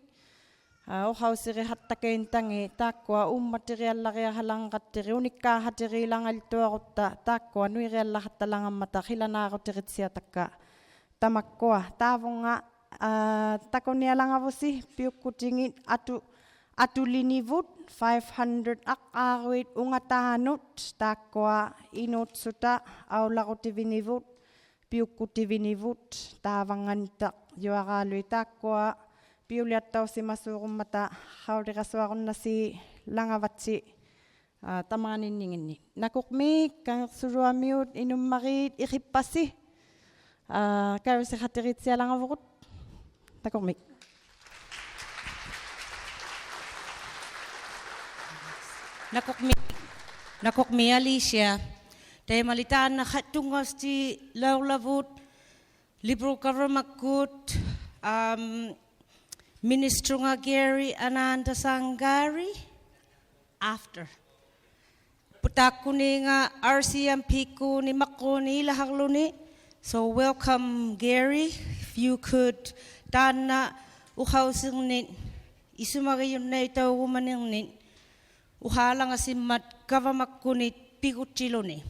uhausirihattakeintangi taakkua ummatiriallariahalanqattiri unikkaahatiriilangaltuarutta taakkua nuiriallahattalangammata qilanaaruteritsiatakka tamakkua taavunga takunialangavusi piukkutingit atulinivut 500 aqaaruit ungataanut taakkua inuutsuta aulaqutivinivut piukkutivinivut taavanganittaq yuaraalui taakkua piuliattausimasuuqummata haulirasuarunnasi langavatsi tamaaninninginni nakukmiik kangersuruamiut inummarit iqippasi karusiqateritsialangavurut nakukmiik nakokmi Alicia taimalitaan na khatungasti laulavut liberal government good Ministrunga Gary Ananda Sangari after. Putakuni nga RCMP ku ni makuni lahagluni. So welcome Gary. If you could dana uhausing nin isumagayon na ito umaning nin uhalang asimat gavamak kunit piguchilo ni.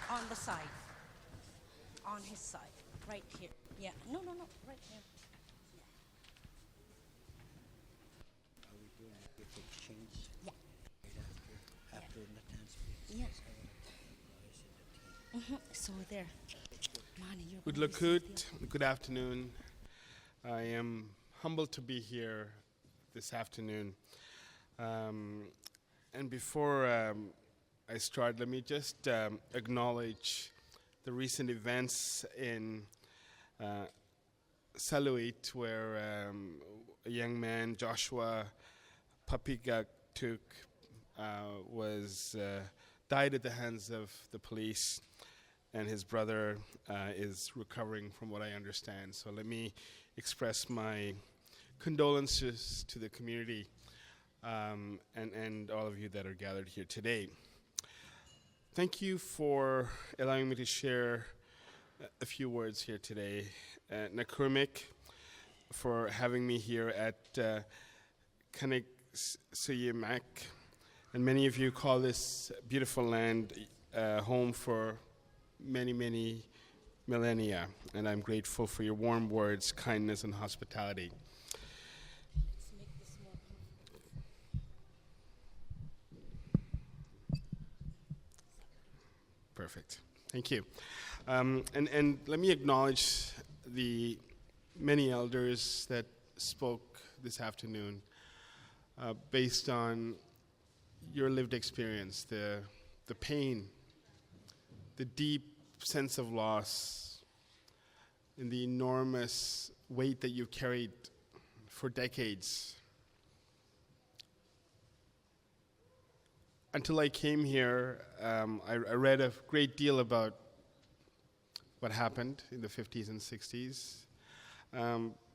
On the side, on his side, right here. Yeah, no, right here. Are we doing a gift exchange? Yeah. After Natan's Yeah. So there. Mani, you're Good going to receive Lakut, good afternoon. I am humbled to be here this afternoon. And before I start, let me just acknowledge the recent events in Saluit, where a young man, Joshua Papigatuk, died at the hands of the police, and his brother is recovering from what I understand. So let me express my condolences to the community and all of you that are gathered here today. Thank you for allowing me to share a few words here today. Nakurmik, for having me here at Kanik Suyimak And many of you call this beautiful land home for many, many millennia. And I'm grateful for your warm words, kindness, and hospitality. Perfect. Thank you. And let me acknowledge the many elders that spoke this afternoon based on your lived experience, the pain, the deep sense of loss, and the enormous weight that you've carried for decades. Until I came here, I read a great deal about what happened in the 50s and 60s.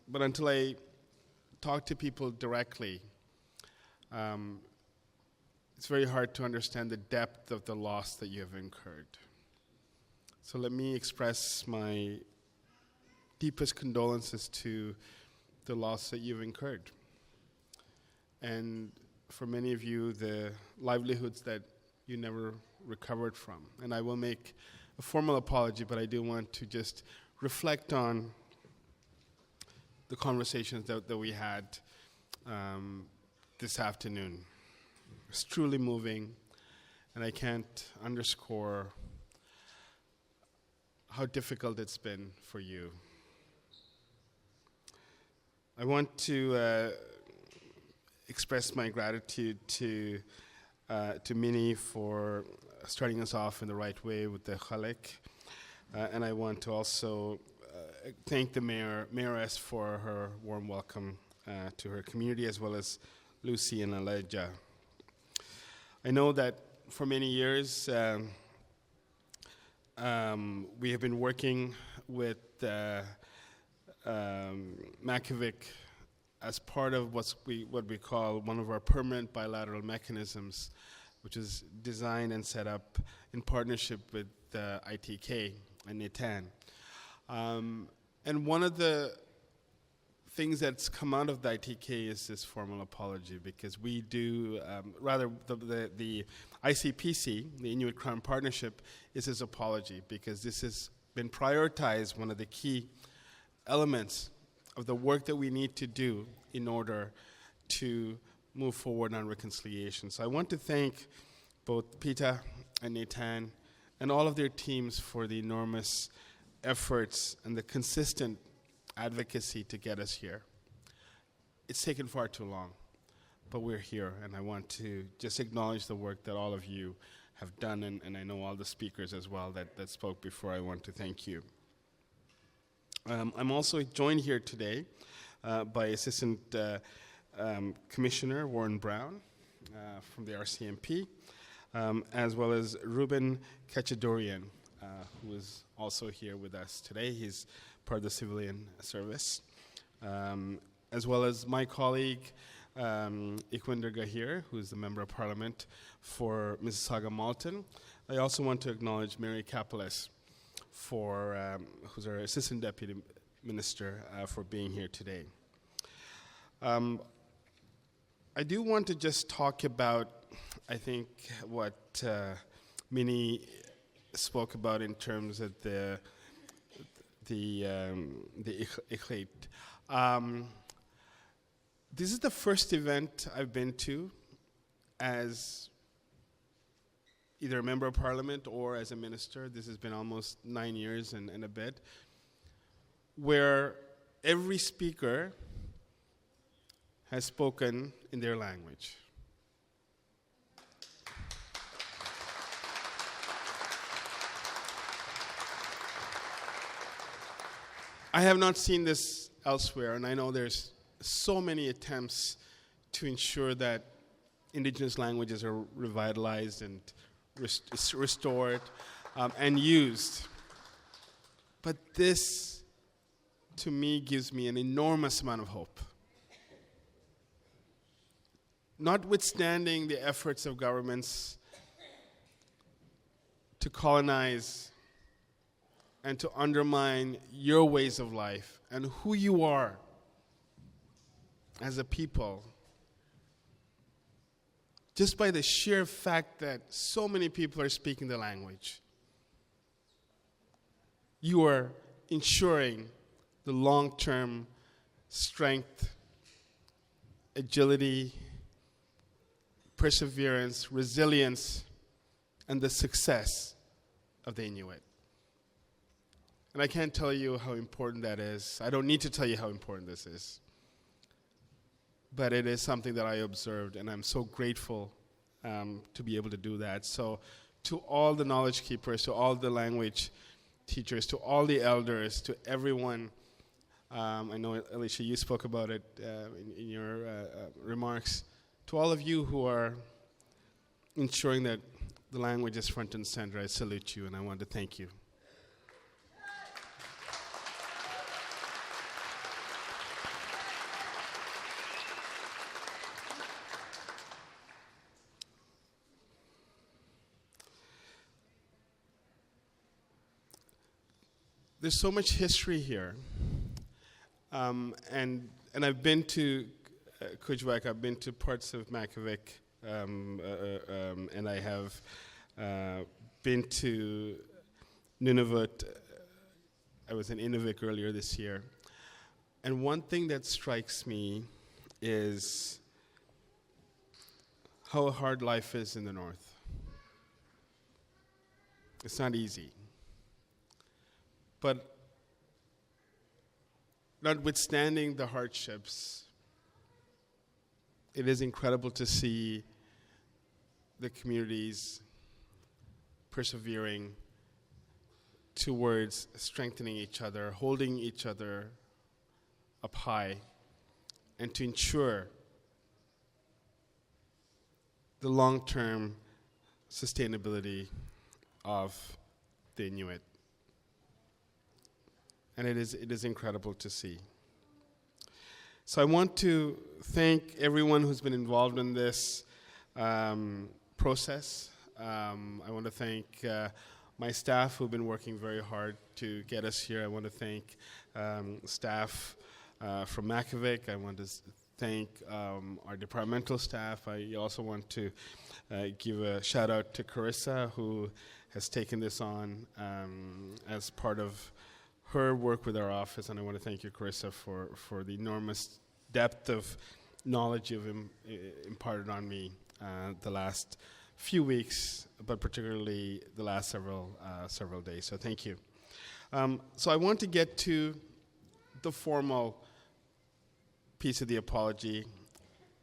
But until I talked to people directly, it's very hard to understand the depth of the loss that you have incurred. So let me express my deepest condolences to the loss that you've incurred. And for many of you, the livelihoods that you never recovered from. And I will make a formal apology, but I do want to just reflect on the conversations that we had this afternoon. It's truly moving, and I can't underscore how difficult it's been for you. I want to express my gratitude to Minnie for starting us off in the right way with the Khalek. And I want to also thank the mayoress for her warm welcome to her community, as well as Lucy and Elijah. I know that for many years we have been working with Makivik as part of what we call one of our permanent bilateral mechanisms, which is designed and set up in partnership with ITK and NETAN. And one of the things that's come out of the ITK is this formal apology, because we do, the ICPC, the Inuit Crown Partnership, is this apology, because this has been prioritized, one of the key elements of the work that we need to do in order to move forward on reconciliation. So I want to thank both PETA and NETAN and all of their teams for the enormous efforts and the consistent advocacy to get us here. It's taken far too long, but we're here, and I want to just acknowledge the work that all of you have done, and I know all the speakers as well that spoke before. I want to thank you. I'm also joined here today by Assistant Commissioner Warren Brown from the RCMP, as well as Ruben Kachadorian, who is also here with us today. He's part of the civilian service, as well as my colleague Ikwinder Gahir, who is the Member of Parliament for Mississauga Malton. I also want to acknowledge Mary Capelas, who's our Assistant Deputy Minister, for being here today. I do want to just talk about, I think, what Minnie spoke about in terms of the Ikhlit. This is the first event I've been to as either a member of parliament or as a minister. This has been almost 9 years and a bit, where every speaker has spoken in their language. I have not seen this elsewhere, and I know there's so many attempts to ensure that Indigenous languages are revitalized and restored and used. But this, to me, gives me an enormous amount of hope. Notwithstanding the efforts of governments to colonize and to undermine your ways of life and who you are as a people, just by the sheer fact that so many people are speaking the language, you are ensuring the long-term strength, agility, perseverance, resilience, and the success of the Inuit. And I can't tell you how important that is. I don't need to tell you how important this is. But it is something that I observed, and I'm so grateful to be able to do that. So to all the knowledge keepers, to all the language teachers, to all the elders, to everyone, I know, Alicia, you spoke about it in your remarks, to all of you who are ensuring that the language is front and center, I salute you, and I want to thank you. There's so much history here, and I've been to Kujwak, I've been to parts of Makivik, and I have been to Nunavik. I was in Nunavik earlier this year, and one thing that strikes me is how hard life is in the north. It's not easy. But notwithstanding the hardships, it is incredible to see the communities persevering towards strengthening each other, holding each other up high, and to ensure the long-term sustainability of the Inuit. And it is incredible to see. So I want to thank everyone who's been involved in this process. I want to thank my staff who've been working very hard to get us here. I want to thank staff from Makivik. I want to thank our departmental staff. I also want to give a shout out to Carissa, who has taken this on as part of her work with our office, and I want to thank you, Carissa, for the enormous depth of knowledge you've imparted on me the last few weeks, but particularly the last several days. So thank you. So I want to get to the formal piece of the apology.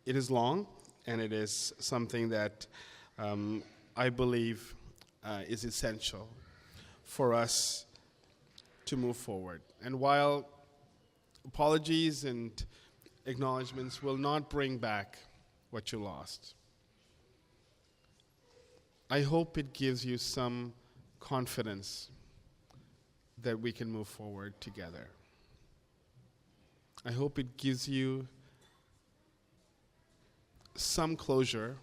It is long, and it is something that I believe is essential for us to move forward. And while apologies and acknowledgments will not bring back what you lost, I hope it gives you some confidence that we can move forward together. I hope it gives you some closure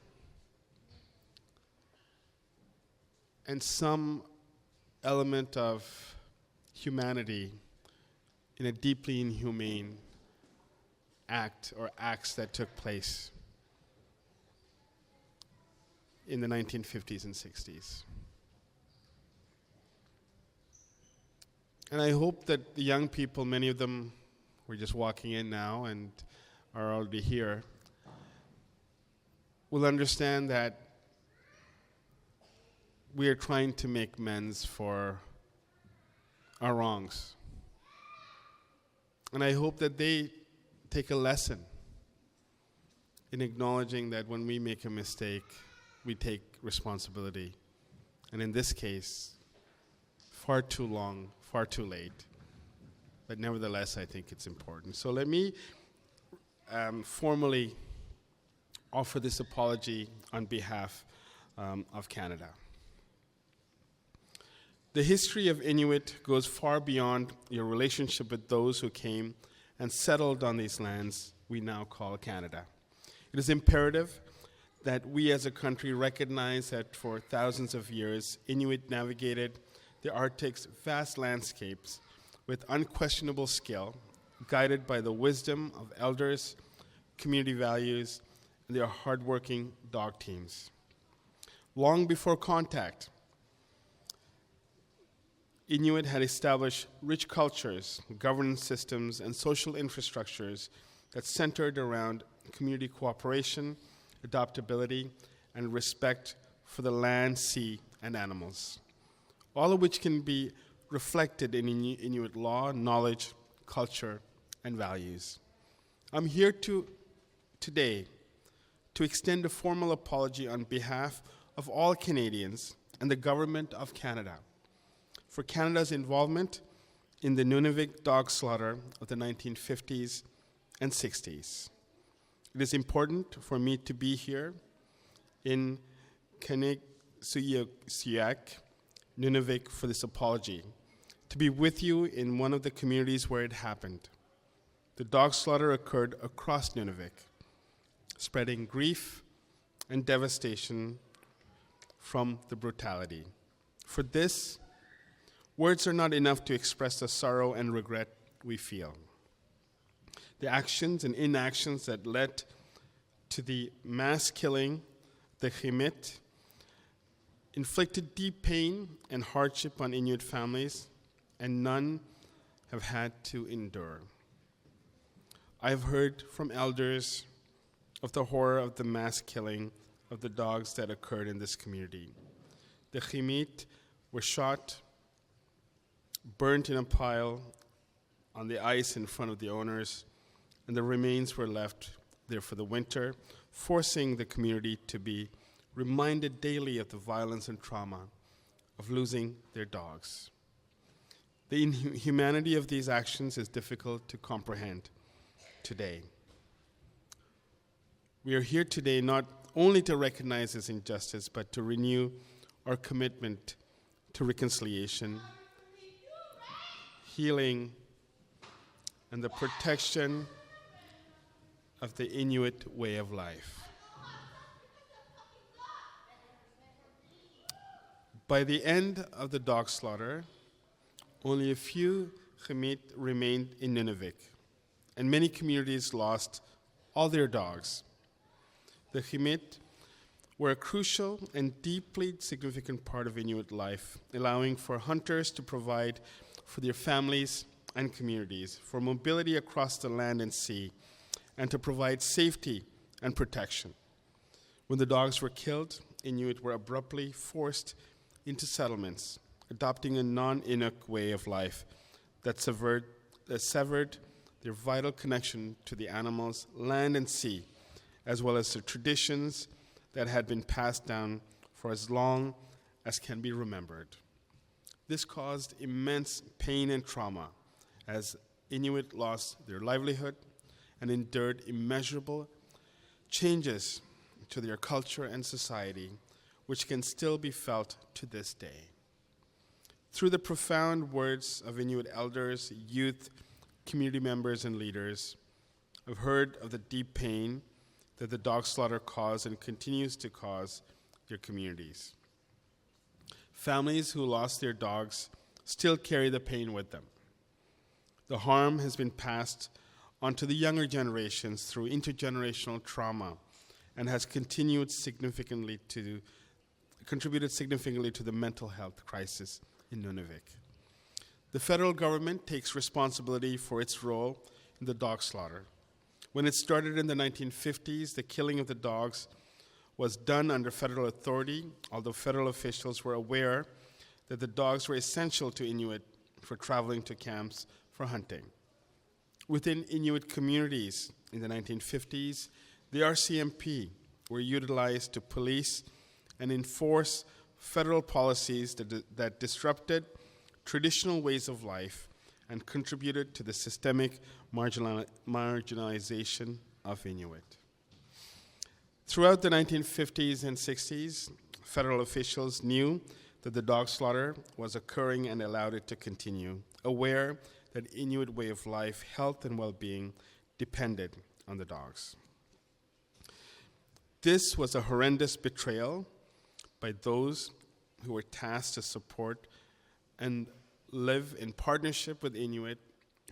and some element of humanity in a deeply inhumane act or acts that took place in the 1950s and 60s. And I hope that the young people, many of them were just walking in now and are already here, will understand that we are trying to make amends for our wrongs. And I hope that they take a lesson in acknowledging that when we make a mistake, we take responsibility. And in this case, far too long, far too late. But nevertheless, I think it's important. So let me formally offer this apology on behalf of Canada. The history of Inuit goes far beyond your relationship with those who came and settled on these lands we now call Canada. It is imperative that we as a country recognize that for thousands of years, Inuit navigated the Arctic's vast landscapes with unquestionable skill, guided by the wisdom of elders, community values, and their hardworking dog teams. Long before contact, Inuit had established rich cultures, governance systems, and social infrastructures that centered around community cooperation, adaptability, and respect for the land, sea, and animals, all of which can be reflected in Inuit law, knowledge, culture, and values. I'm here today to extend a formal apology on behalf of all Canadians and the Government of Canada for Canada's involvement in the Nunavik dog slaughter of the 1950s and 60s. It is important for me to be here in Kanigsuyak, Nunavik, for this apology, to be with you in one of the communities where it happened. The dog slaughter occurred across Nunavik, spreading grief and devastation from the brutality. For this, words are not enough to express the sorrow and regret we feel. The actions and inactions that led to the mass killing, the Khimit, inflicted deep pain and hardship on Inuit families, and none have had to endure. I've heard from elders of the horror of the mass killing of the dogs that occurred in this community. The Khimit were shot, burnt in a pile on the ice in front of the owners, and the remains were left there for the winter, forcing the community to be reminded daily of the violence and trauma of losing their dogs. The inhumanity of these actions is difficult to comprehend today. We are here today not only to recognize this injustice, but to renew our commitment to reconciliation, healing, and the protection of the Inuit way of life. By the end of the dog slaughter, only a few Khimit remained in Nunavik, and many communities lost all their dogs. The Khimit were a crucial and deeply significant part of Inuit life, allowing for hunters to provide for their families and communities, for mobility across the land and sea, and to provide safety and protection. When the dogs were killed, Inuit were abruptly forced into settlements, adopting a non-Inuk way of life that severed their vital connection to the animals, land, and sea, as well as the traditions that had been passed down for as long as can be remembered. This caused immense pain and trauma as Inuit lost their livelihood and endured immeasurable changes to their culture and society, which can still be felt to this day. Through the profound words of Inuit elders, youth, community members, and leaders, I've heard of the deep pain that the dog slaughter caused and continues to cause their communities. Families who lost their dogs still carry the pain with them. The harm has been passed onto the younger generations through intergenerational trauma and has contributed significantly to the mental health crisis in Nunavik. The federal government takes responsibility for its role in the dog slaughter. When it started in the 1950s, the killing of the dogs was done under federal authority, although federal officials were aware that the dogs were essential to Inuit for traveling to camps for hunting. Within Inuit communities in the 1950s, the RCMP were utilized to police and enforce federal policies that disrupted traditional ways of life and contributed to the systemic marginalization of Inuit. Throughout the 1950s and 60s, federal officials knew that the dog slaughter was occurring and allowed it to continue, aware that Inuit way of life, health, and well-being depended on the dogs. This was a horrendous betrayal by those who were tasked to support and live in partnership with Inuit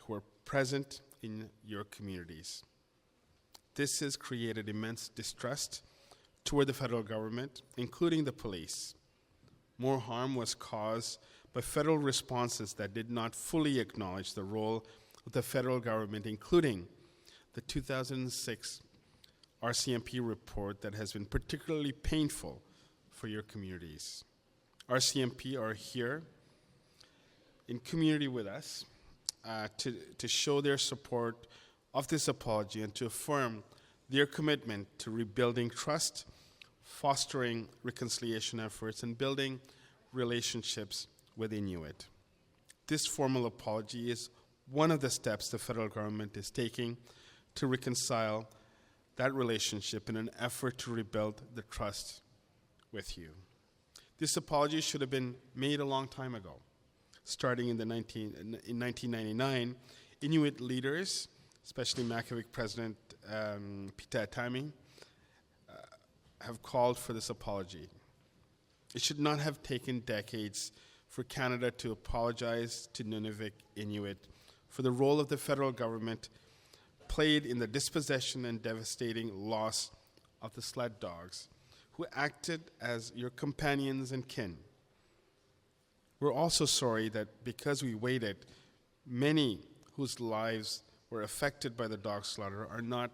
who are present in your communities. This has created immense distrust toward the federal government, including the police. More harm was caused by federal responses that did not fully acknowledge the role of the federal government, including the 2006 RCMP report that has been particularly painful for your communities. RCMP are here in community with us to show their support of this apology and to affirm their commitment to rebuilding trust, fostering reconciliation efforts, and building relationships with Inuit. This formal apology is one of the steps the federal government is taking to reconcile that relationship in an effort to rebuild the trust with you. This apology should have been made a long time ago. Starting in 1999, Inuit leaders, especially Makivik President Pita Tami, have called for this apology. It should not have taken decades for Canada to apologize to Nunavik Inuit for the role of the federal government played in the dispossession and devastating loss of the sled dogs, who acted as your companions and kin. We're also sorry that because we waited, many whose lives were affected by the dog slaughter are not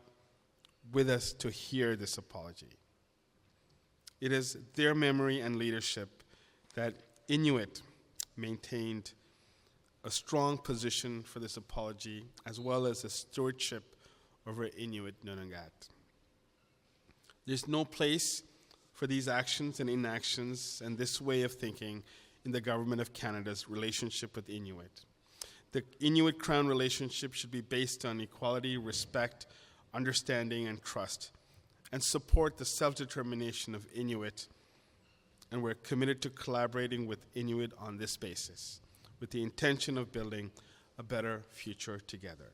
with us to hear this apology. It is their memory and leadership that Inuit maintained a strong position for this apology, as well as a stewardship over Inuit Nunavik. There's no place for these actions and inactions and this way of thinking in the Government of Canada's relationship with Inuit. The Inuit-Crown relationship should be based on equality, respect, understanding, and trust, and support the self-determination of Inuit, and we're committed to collaborating with Inuit on this basis, with the intention of building a better future together.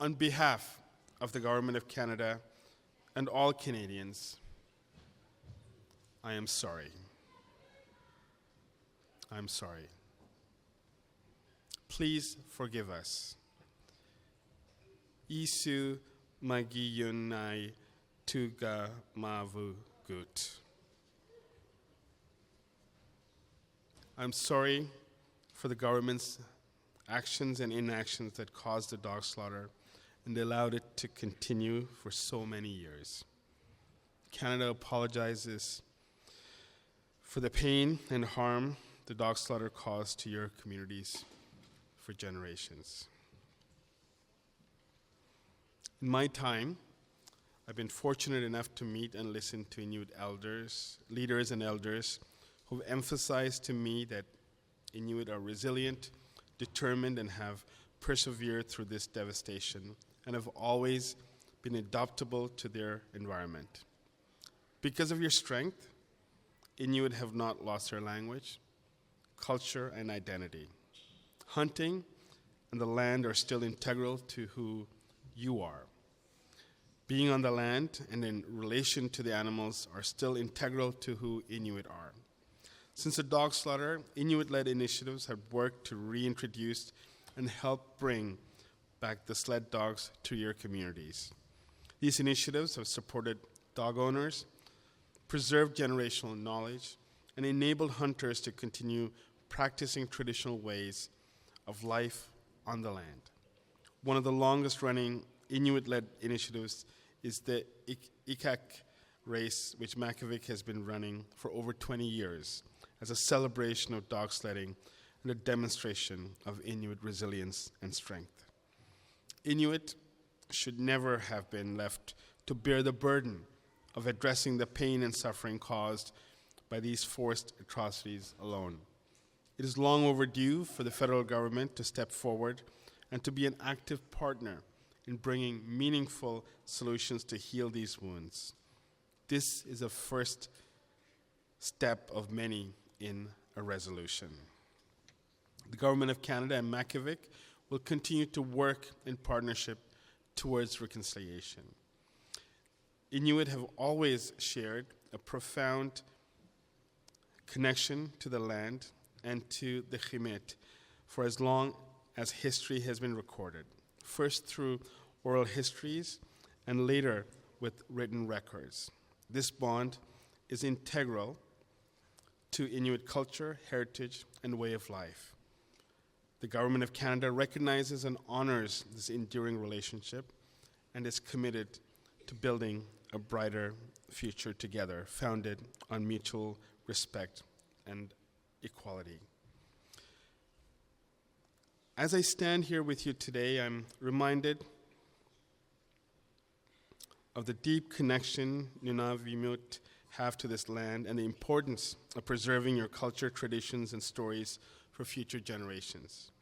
On behalf of the Government of Canada and all Canadians, I am sorry. I'm sorry. Please forgive us. Isu magiyunai tuga mavu gut. I'm sorry for the government's actions and inactions that caused the dog slaughter and allowed it to continue for so many years. Canada apologizes for the pain and harm the dog slaughter caused to your communities for generations. In my time, I've been fortunate enough to meet and listen to Inuit leaders and elders who've emphasized to me that Inuit are resilient, determined, and have persevered through this devastation and have always been adaptable to their environment. Because of your strength, Inuit have not lost their language, culture, and identity. Hunting and the land are still integral to who you are. Being on the land and in relation to the animals are still integral to who Inuit are. Since the dog slaughter, Inuit-led initiatives have worked to reintroduce and help bring back the sled dogs to your communities. These initiatives have supported dog owners, preserved generational knowledge, and enabled hunters to continue practicing traditional ways of life on the land. One of the longest-running Inuit-led initiatives is the Ikak race, which Makivik has been running for over 20 years as a celebration of dog sledding and a demonstration of Inuit resilience and strength. Inuit should never have been left to bear the burden of addressing the pain and suffering caused by these forced atrocities alone. It is long overdue for the federal government to step forward and to be an active partner in bringing meaningful solutions to heal these wounds. This is a first step of many in a resolution. The Government of Canada and Makivik will continue to work in partnership towards reconciliation. Inuit have always shared a profound connection to the land and to the Khimit for as long as history has been recorded, first through oral histories and later with written records. This bond is integral to Inuit culture, heritage, and way of life. The Government of Canada recognizes and honors this enduring relationship and is committed to building a brighter future together, founded on mutual respect and equality. As I stand here with you today, I'm reminded of the deep connection Nunavik have to this land and the importance of preserving your culture, traditions, and stories for future generations.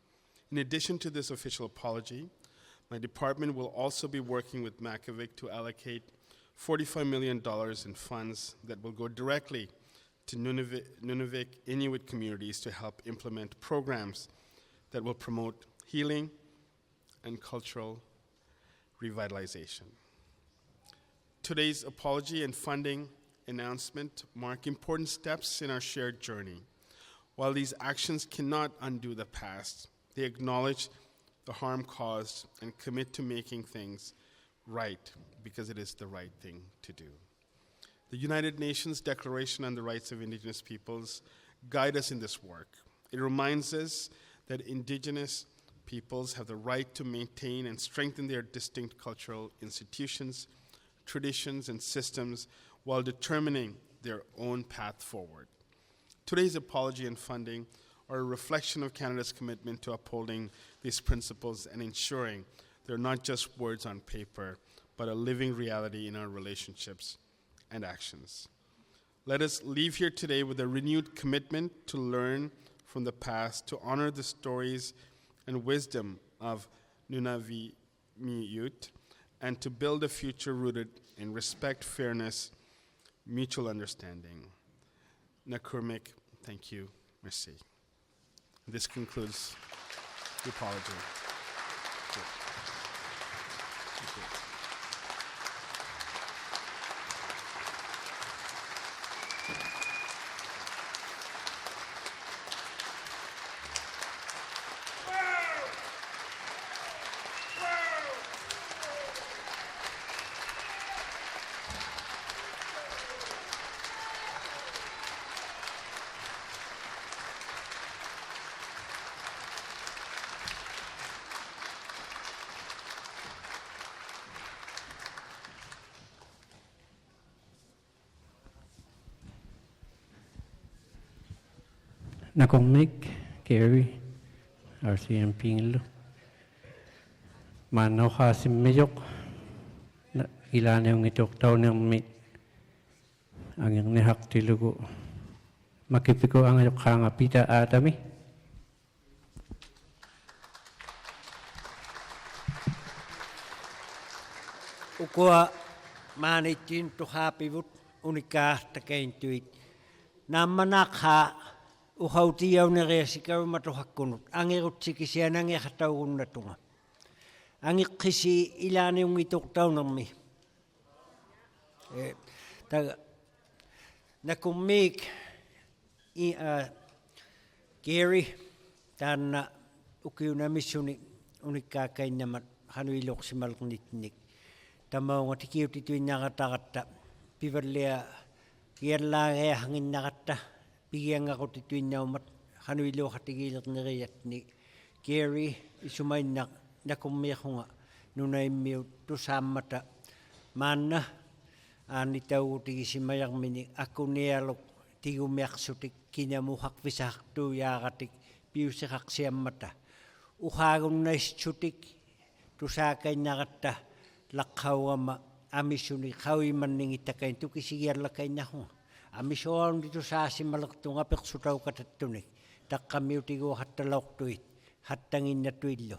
In addition to this official apology, my department will also be working with Makivik to allocate $45 million in funds that will go directly to Nunavik Inuit communities to help implement programs that will promote healing and cultural revitalization. Today's apology and funding announcement mark important steps in our shared journey. While these actions cannot undo the past, they acknowledge the harm caused and commit to making things right because it is the right thing to do. The United Nations Declaration on the Rights of Indigenous Peoples guide us in this work. It reminds us that Indigenous peoples have the right to maintain and strengthen their distinct cultural institutions, traditions, and systems while determining their own path forward. Today's apology and funding are a reflection of Canada's commitment to upholding these principles and ensuring they're not just words on paper, but a living reality in our relationships and actions. Let us leave here today with a renewed commitment to learn from the past, to honor the stories and wisdom of Nunavik, and to build a future rooted in respect, fairness, mutual understanding. Nakurmik, thank you, merci. This concludes the apology. Thank you. Nakumik, Gary, RCMP ngilo. Manaw kasim mejok. Ilan yung itok tao ng mit. Ang yung nihak tilugo. Makipiko ang ayok hanga pita atami. Ukua manitin to hapivut unika takaintuit. Namanakha uhautiaw na resikaw matuhakunut. Ang irutsikisian ang ikatawun na tunga. Ang ikisi ilan yung itok tao ng mi. Nakumik Gary dan ukiw na misuni unikakay naman hanuilok si malknitnik. Tamaw nga tikiw tituin nakatakatta. Pivarlia kiyarla kaya hangin nakata. Bigyan ako tituin na umat hanuilok katigilak na riyat ni Gary isumay nakumik ko nga nunay miyo to samata mana anitaw tigisimayang mini ako niyalok tigumiak sutik kinamuhak visak tu yakatik piusikak siyam mata uhagon na sutik tu sakay nakata lakhaw ama amisuni kawi maning itakain tu kisigir lakay na ho amisoon dito sa simalak tu ngapik sutaw katatunik tak kami utigo hatalok tuit hatangin na tuilo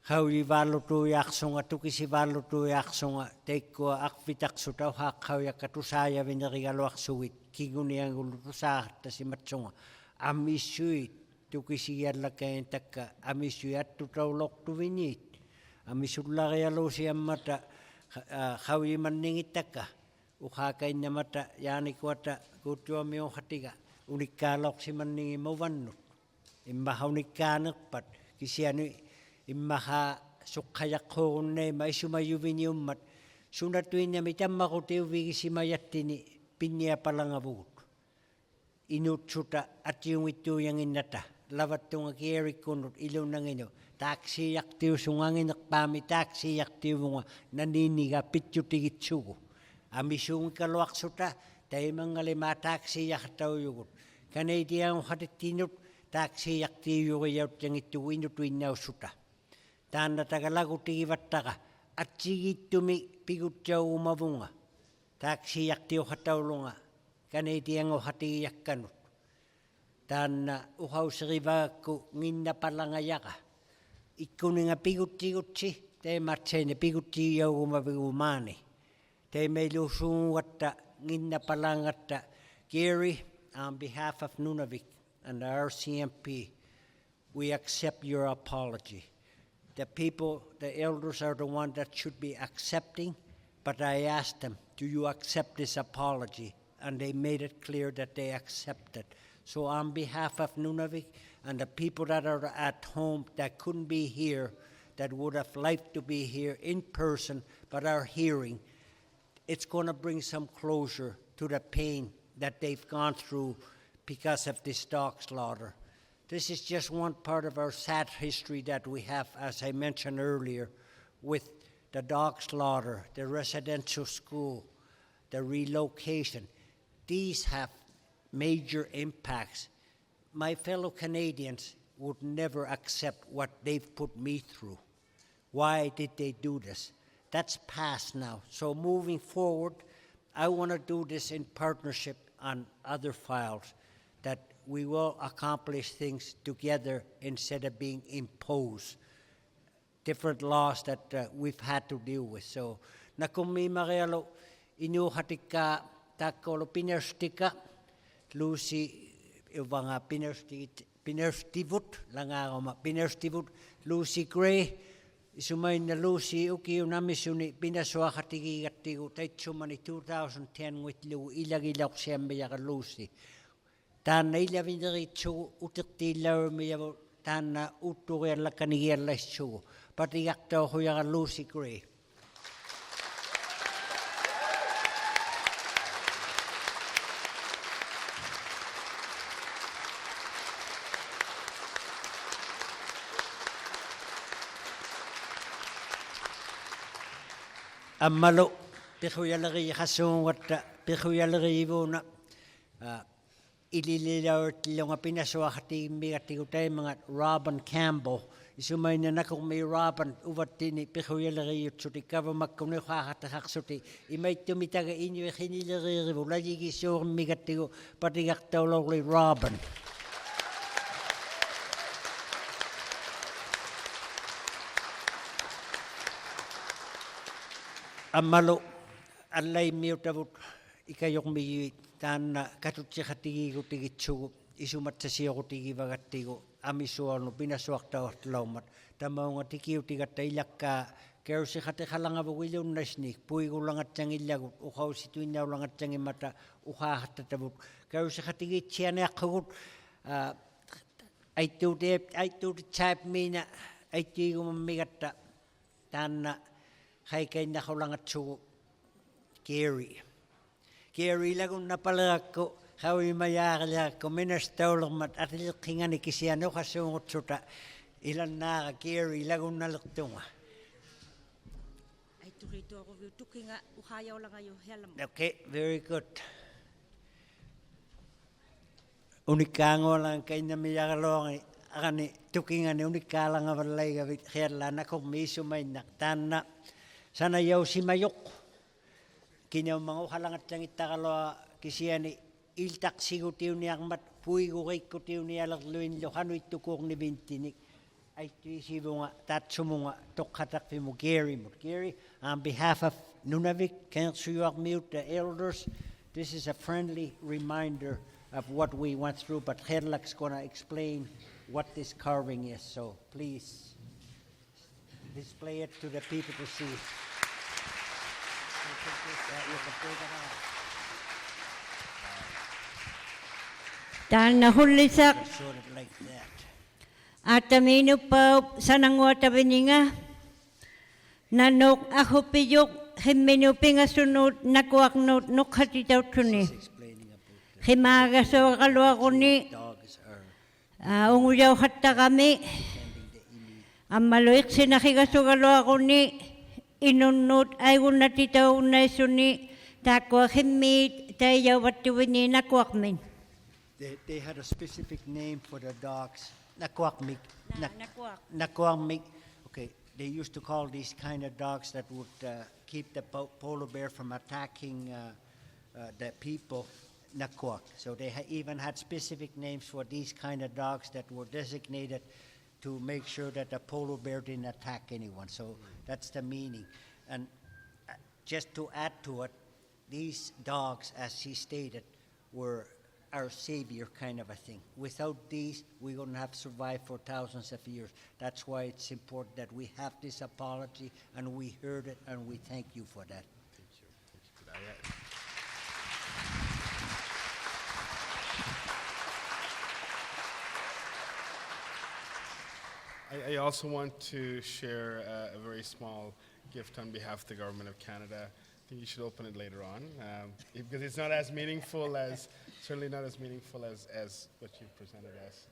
kawi valo tu yaksonga tu kisi valo tu yaksonga teko akvitak sutaw hakaw yakatusaya vinarigalo aksuit kiguni ang ulutusa ta si matsonga amisui tu kisi yalla kain takka amisui at tu tawlok tu vinit amisulla yalo siya mata kawi maningit takka ukakay na mata yani kwata kutwa miyo hatiga unikalok si maningi mawannut imbahaw ni kanak pat kisi ano immaha suqqayaqquurunnai ma isumayuviniummat sunatuinnami tammaqutiuvigisimajаттини pinniapalangavugut inutsuta atiungittuuyanginnata lavattunga kierikunut ilunanginu taaksiyaqtiusungangineqpaami taaksiyaqtiuvunga naniniga pitjutigitsugu amisuungikaluaqsuta taimangalimaa taaksiyaqtauyugut Canadian-hatittinut taaksiyaqtiuyuriyautjangittugu inutuinnaussuta taannatagalagutigivаттаqa atsigittumi pigutjauumavunga taaksiyaqtiuhataulunga Canadian-hatiyakkanut taanna uhauserivaakku nginnapalangayaqa ikkuninga piguttigutsi teimatseine piguttigiaugumavigumaani teimeilusuungatta nginnapalangatta Gary, on behalf of Nunavik and the RCMP, we accept your apology. The people, the elders are the ones that should be accepting, but I asked them, do you accept this apology? And they made it clear that they accepted. So on behalf of Nunavik and the people that are at home that couldn't be here, that would have liked to be here in person but are hearing, it's going to bring some closure to the pain that they've gone through because of this dog slaughter. This is just one part of our sad history that we have, as I mentioned earlier, with the dog slaughter, the residential school, the relocation. These have major impacts. My fellow Canadians would never accept what they've put me through. Why did they do this? That's past now. So moving forward, I want to do this in partnership on other files, that we will accomplish things together instead of being imposed. Different laws that we've had to deal with. So, nakumi marialo inuhatika takolo pinerstika Lucy ivanga pinerstivut langaroma pinerstivut Lucy Gray isumain na Lucy ukiu namisuni pinasuakatigigattigu taitsumani 2010 with Lu ilagilauksiammiyaga Lucy. Taanna ilavinderitsugu utirtiillaurmiyavu taanna utturiallakanigiallaissugu patigaktauhuyaga Lucy Gray. Amalo pihuyalari hasuungatta pihuyalariivuna ilililautilunga pinasuaqatiimmigattigu taimangat Robin Campbell isumaina nakummi Robin uvattini pihuyalariutsuti kavamakkunni haahattahaqsuti imaittumitaga inuihinileriirivu lajigisuurmigattigu patigartaulorli Robin. Amalo allai miutavut ikayokmi taanna katutsikhatigigutigitsugu isumatsasiorutigivagattigu amisuarnu pinasuartauartlaumat tamaunga tikiutigatta ilakkaa keusikhatikhalangavugilunnasnik puigulangatsangillagut uhausituinnaulagatsangimata uhaahattatavut keusikhatigitsиаneaqqugut aittuutitsaapmiina aittiigumammigatta taanna haikainnahulangatsugu Gary lagun napalaqku hawimayaaqliaqku minastaulermat atiliqqingani kisianuqassuungutsuta ilannaaqa Gary lagunnaleqtunga. Okay, very good. Unikkaangualan kainnamiyaqaloongi agani tukingani unikkaalangavallaiga hiallanakormiisumainnak taanna sana yausimayuq kinaumanguhalangatsangittaraloa kisiani iltaqsigutiuniarmat puigurikkutiunialerluinlu hanuittukuornivintinik aittuisivunga tatsumunga toqqataqpimu Gary, on behalf of Nunavik, Council the elders, this is a friendly reminder of what we went through, but Herlak's going to explain what this carving is, so please display it to the people to see. Taanna hullisak Sort of like that. ataminu pau sananguatavininga Nanok ako piyok himino pingasunod nakuak nuk hatitaw tuni. Himaga so kalwa ko ni unguyaw hatta kami. Amaloik sinakigaso kalwa ko ni inunod ay unatitaw na suni takwa himit tayo watuwini nakuak min. They had a specific name for the dogs. Nakwakmik. Nakuak. Okay, they used to call these kind of dogs that would keep the polar bear from attacking the people, nakwak. So they even had specific names for these kind of dogs that were designated to make sure that the polar bear didn't attack anyone. So that's the meaning. And just to add to it, these dogs, as he stated, were our savior kind of a thing. Without these, we wouldn't have survived for thousands of years. That's why it's important that we have this apology and we heard it and we thank you for that. Thank you. Thank you for that. I also want to share a very small gift on behalf of the Government of Canada. I think you should open it later on because it's not as meaningful as, certainly not as meaningful as what you presented us.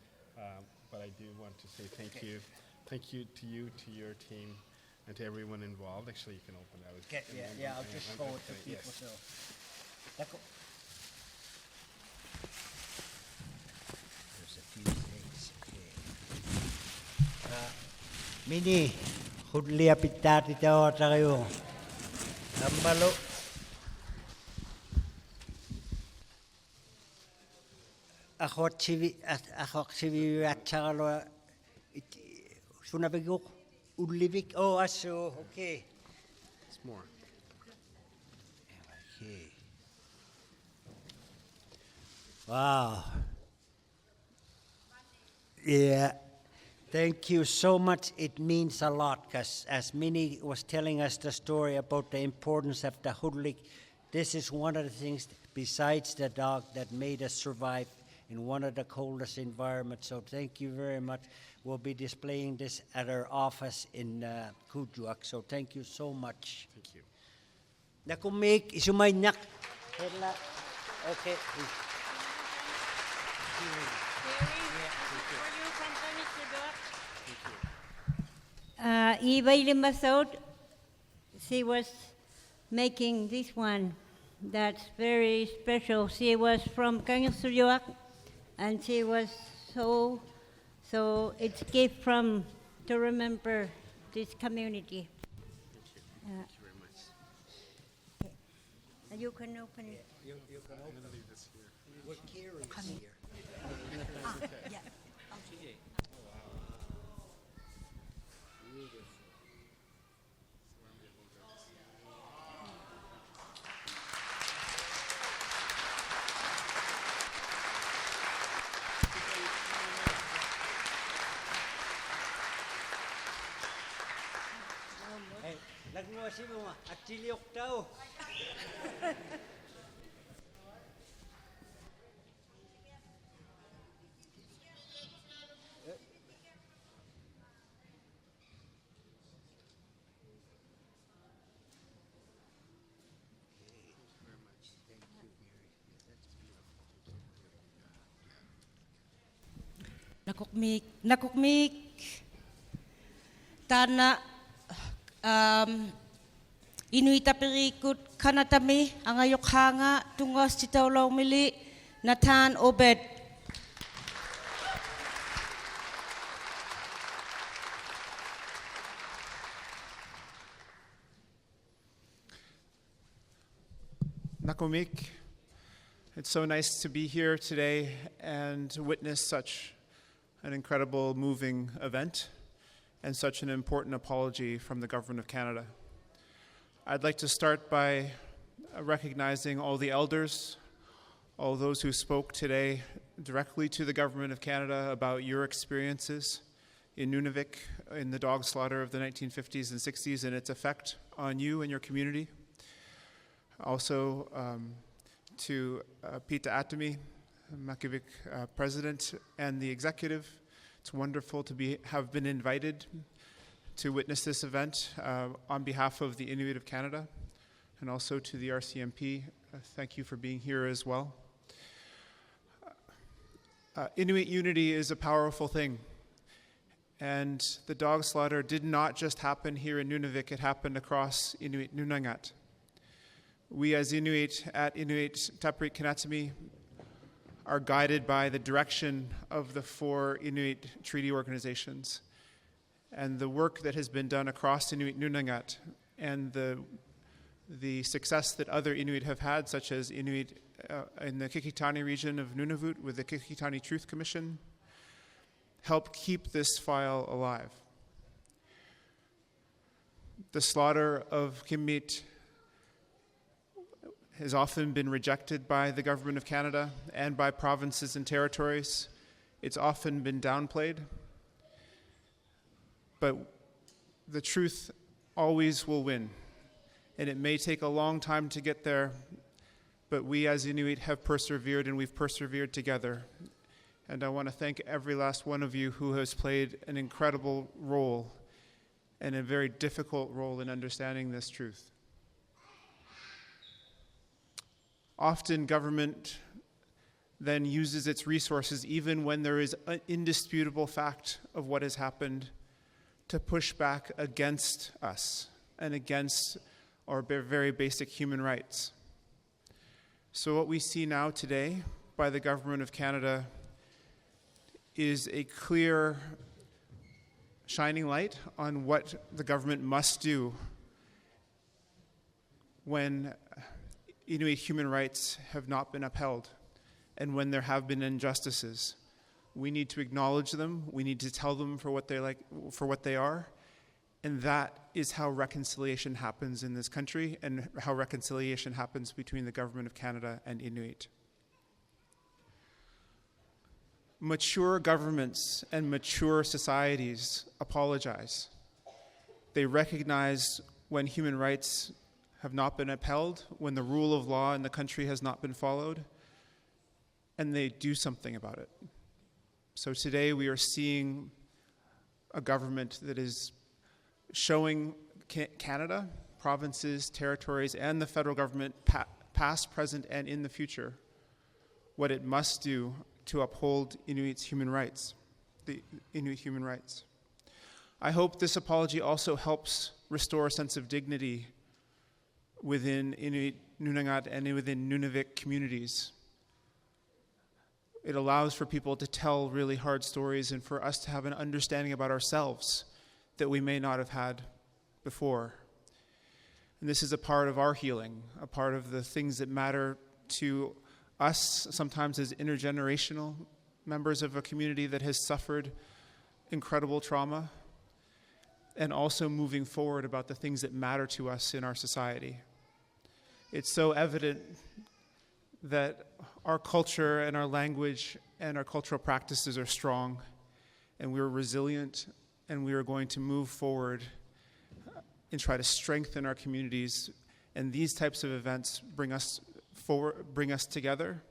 But I do want to say thank you. Thank you, to your team, and to everyone involved. Actually, you can open that. Yeah, I'll just show it to people. Yes. So. There's a few things. Okay. Mini, hudli apitati tawa tayo. Nambalo. Ako chivi atchalo Nunavik Nunavik. Oh, aso. Okay. It's more. Okay. Wow. Yeah. Thank you so much. It means a lot because as Minnie was telling us the story about the importance of the hudlik, this is one of the things besides the dog that made us survive in one of the coldest environments. So thank you very much. We'll be displaying this at our office in Kujuak. So thank you so much. Thank you. Nakumik isumanyak. Okay. Eva Limasot, she was making this one that's very special. She was from Kangasuyoak, and she was so it's a gift from to remember this community. Thank you very much. You can open it. You can I'm going to leave this here. We're carrying here. Yeah. Nagmuha si mo at chiliok daw. Nakukmik, tana, inuita perikut kanatami, angayok hanga, tungos titawlaw mili, Nathan Obed. Nakomik, it's so nice to be here today and to witness such an incredible, moving event and such an important apology from the Government of Canada. I'd like to start by recognizing all the elders, all those who spoke today directly to the Government of Canada about your experiences in Nunavik in the dog slaughter of the 1950s and 60s and its effect on you and your community. Also to Pita Atami, Makivik president, and the executive. It's wonderful to have been invited to witness this event on behalf of the Inuit of Canada and also to the RCMP. Thank you for being here as well. Inuit unity is a powerful thing. And the dog slaughter did not just happen here in Nunavik, it happened across Inuit Nunangat. We as Inuit at Inuit Taprit Kanatami are guided by the direction of the 4 Inuit treaty organizations. And the work that has been done across Inuit Nunangat and the success that other Inuit have had, such as Inuit in the Kikitani region of Nunavut with the Kikitani Truth Commission, help keep this file alive. The slaughter of Kimmeet has often been rejected by the Government of Canada and by provinces and territories. It's often been downplayed. But the truth always will win. And it may take a long time to get there, but we as Inuit have persevered, and we've persevered together. And I want to thank every last one of you who has played an incredible role and a very difficult role in understanding this truth. Often government then uses its resources, even when there is an indisputable fact of what has happened, to push back against us and against our very basic human rights. So what we see now today by the Government of Canada is a clear shining light on what the government must do when Inuit human rights have not been upheld and when there have been injustices. We need to acknowledge them, we need to tell them for what they are, and that is how reconciliation happens in this country and how reconciliation happens between the Government of Canada and Inuit. Mature governments and mature societies apologize. They recognize when human rights have not been upheld, when the rule of law in the country has not been followed, and they do something about it. So today we are seeing a government that is showing Canada, provinces, territories, and the federal government, past, present, and in the future, what it must do to uphold Inuit's human rights, the Inuit human rights. I hope this apology also helps restore a sense of dignity within Inuit Nunangat and within Nunavik communities. It allows for people to tell really hard stories and for us to have an understanding about ourselves that we may not have had before. And this is a part of our healing, a part of the things that matter to us, sometimes as intergenerational members of a community that has suffered incredible trauma, and also moving forward about the things that matter to us in our society. It's so evident that our culture and our language and our cultural practices are strong, and we're resilient, and we are going to move forward and try to strengthen our communities. And these types of events bring us forward, bring us together,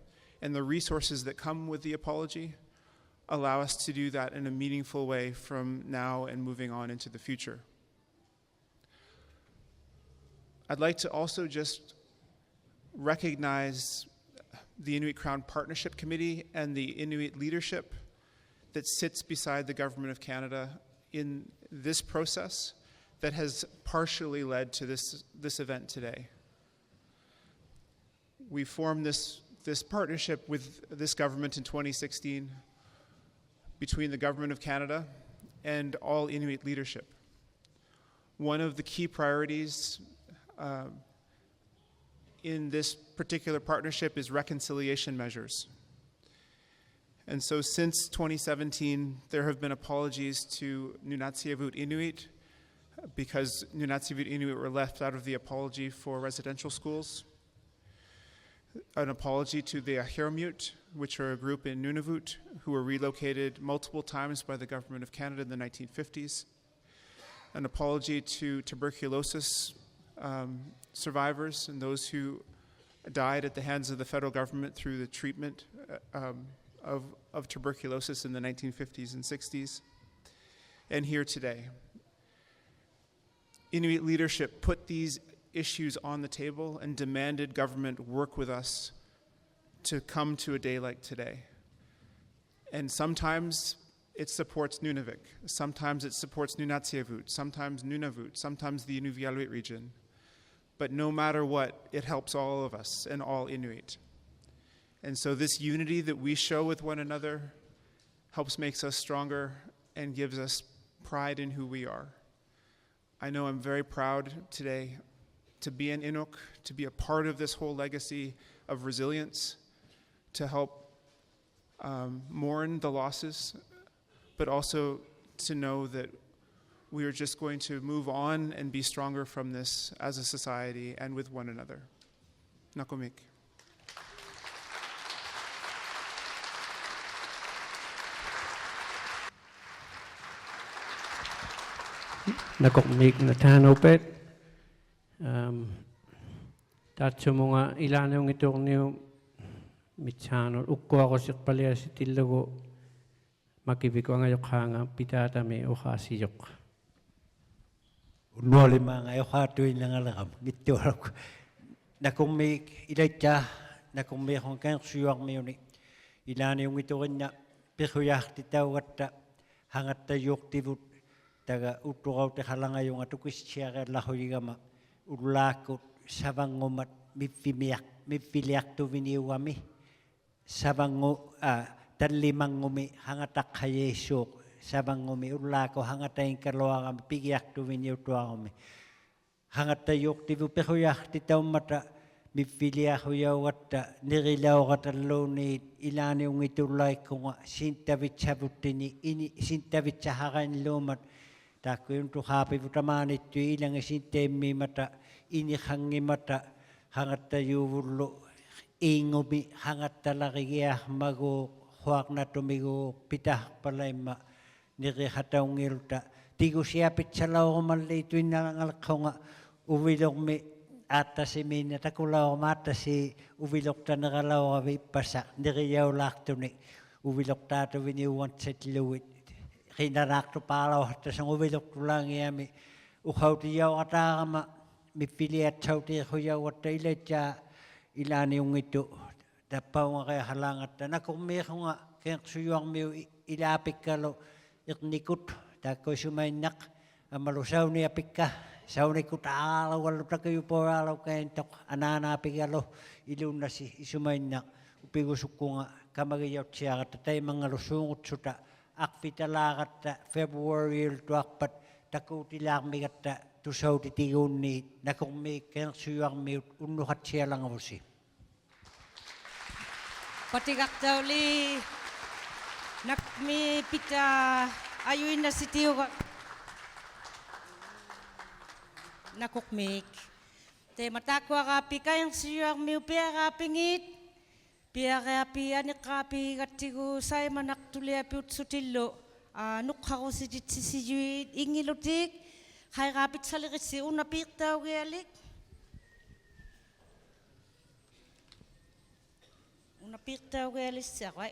and the resources that come with the apology allow us to do that in a meaningful way from now and moving on into the future. I'd like to also just recognize the Inuit Crown Partnership Committee and the Inuit leadership that sits beside the Government of Canada in this process that has partially led to this event today. We formed this partnership with this government in 2016 between the Government of Canada and all Inuit leadership. One of the key priorities in this particular partnership is reconciliation measures. And so since 2017, there have been apologies to Nunatsiavut Inuit because Nunatsiavut Inuit were left out of the apology for residential schools. An apology to the Ahirmut, which are a group in Nunavut who were relocated multiple times by the Government of Canada in the 1950s. An apology to tuberculosis survivors and those who died at the hands of the federal government through the treatment of tuberculosis in the 1950s and 60s. And here today. Inuit leadership put these issues on the table and demanded government work with us to come to a day like today. And sometimes it supports Nunavik, sometimes it supports Nunatsiavut, sometimes Nunavut, sometimes the Inuvialuit region. But no matter what, it helps all of us and all Inuit. And so this unity that we show with one another helps makes us stronger and gives us pride in who we are. I know I'm very proud today to be an Inuk, to be a part of this whole legacy of resilience, to help mourn the losses, but also to know that we are just going to move on and be stronger from this as a society and with one another. Nakomik. Nakokmik na tanopet. Tatso mga ilanong itong niyo mitsanol. Ukko ako sikpalia si tilago. Makibiko ngayok hanga pitata may ukasiyok. Unoli mga ayokatuin lang alam. Gito ako. Nakokmik ilayta. Nakokmik kong kang suyang mayoni. Ilanong ito kanya. Pikuyak titawata. Hangat tayok tivut. Taga uturau te halanga yung atukis siya lahoyigama ulakot sabangomat mipiliak tu viniwami sabango talimangumi hangatak hayesok sabangumi ulako hangatay kaloang pigiak tu viniutuangumi hangatayok tivu pehoyak titaumata mipiliak huyawata nirilaw kataloni ilani yung itulay ko sintavit sabutini ini sintavit sahakan lumat Tako yung tuhapi putamanit yung ilang isintemi mata, inihangi mata, hangat tayo wulo, ingumi, hangat talakiya, mago, huwag na tumigo, pitah palay ma, nirihataw ngilta. Tigo siya pitsalaw ko malito yung nangalakaw nga, uwilok mi, ata si Mina, takulaw ko mata si uwilok ta nakalaw ka pasa, niriyaw lakto ni, uwilok tato winiwan sa tiluwit. Kinarak to palaw at sa uwilok to lang yami uhaw tiyaw atama mipili at sauti huyaw at ilatya ilani yung ito dapaw nga kaya halangat na nakumiko nga kaya suyang miyo ilapik kalo iknikot dako sumaynak amalusaw ni apik ka saw ni ko taalaw walo ta kayo po alaw kayo tok ananapik alo ilun na si isumaynak upigusok ko nga kamagayaw siya katatay mga lusungot suta akfitalakat February 12 takutilak migat tusaw titigun ni nakong kaya suyang mi unuhat siya lang ako si. Patigak daw li nakmi pita ayuin na si tiyo nakokmik. Te matakwa kapi kayang suyang mi upia kapingit. Pia ni kapi katigo say manak tulia piut sutilo nukhako si juit ingilutik hay kapit salikit si unapik daw gelik unapik daw gelik siya kway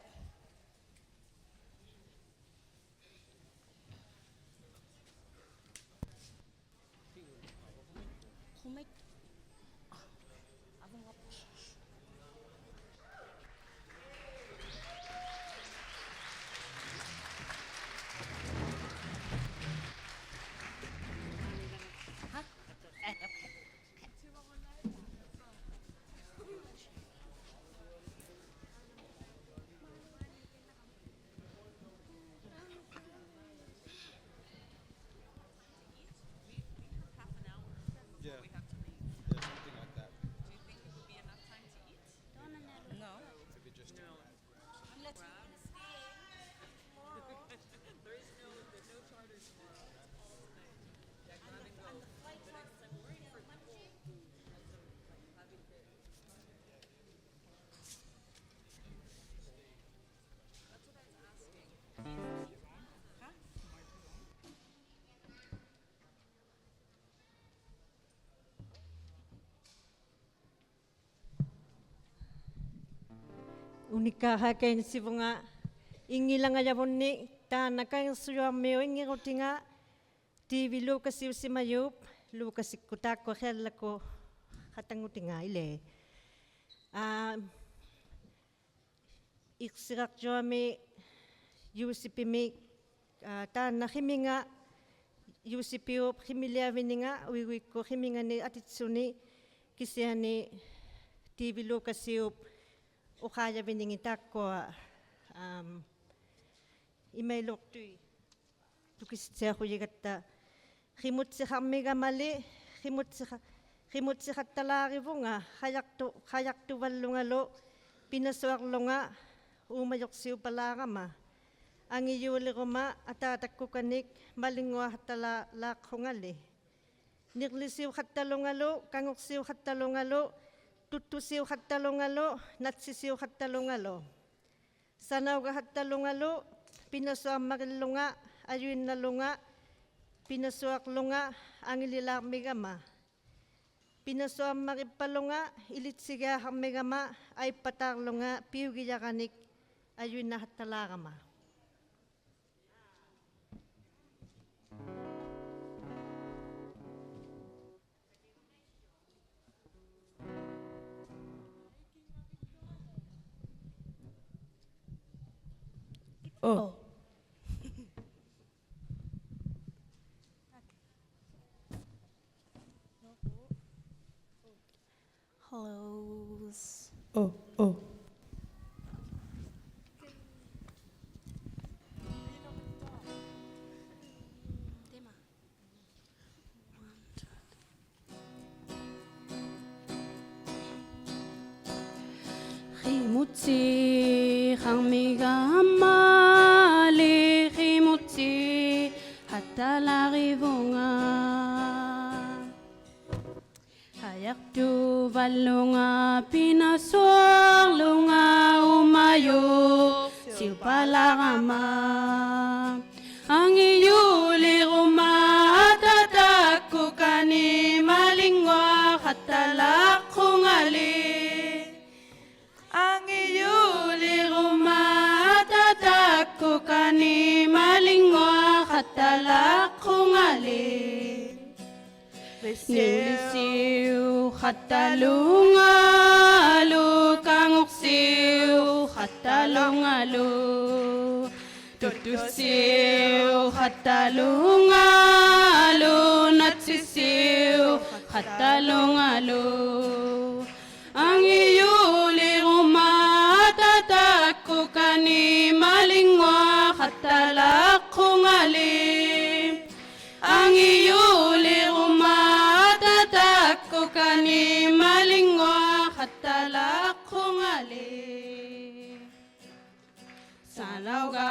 Unika hakain sibunga ingilang ayabon ni ta nakang suya meo ingi rotinga ti vilu kasiu simayup lukasikko taakko khellako hatangutinga ile. Iksirak joami yusipimi taana himinga yusipio himilia vininga wiwiko himinga ni atitsuni kisiani TV lukasiup ukaya viningi taakko imailortui tukisitsia hujigatta himutsihammiga mali himutsihattalaarivunga hayaktu vallungalo pinasuarlunga umayoksiupalaarama angiyuuliruma ataatakkukanik malingua hattala laaqhungali nirlisiu hattalungalu kangursiu hattalungalu tuttusiu hattalungalu natsisiu hattalungalu sanauga hattalungalu pinasuarmarillunga ayuinnalunga pinasuarlunga angililaarmigama pinasuarmarippalunga ilitsigiaharmigama aippataarlunga piugiyaranik ayuinnahattalaarama. Oh. Hellos. Oh. Tema. Khimutsi khamigama le khimutsi hatta la rivonga hayaktu valunga pinasuarlunga umayo siupalarama angiyuli ruma atatakukani malingwa hatalakkungali angiyuli ruma atatakukani malingwa hatalakkungali Nilisiu hatalungalu kanguksiu hatalungalu tutusiu hatalungalu natsisiu hatalungalu angiyuli ruma tatakukani malingwa hatalakkungali angiyuli ruma tatakukani malingwa hatalakkungali salauga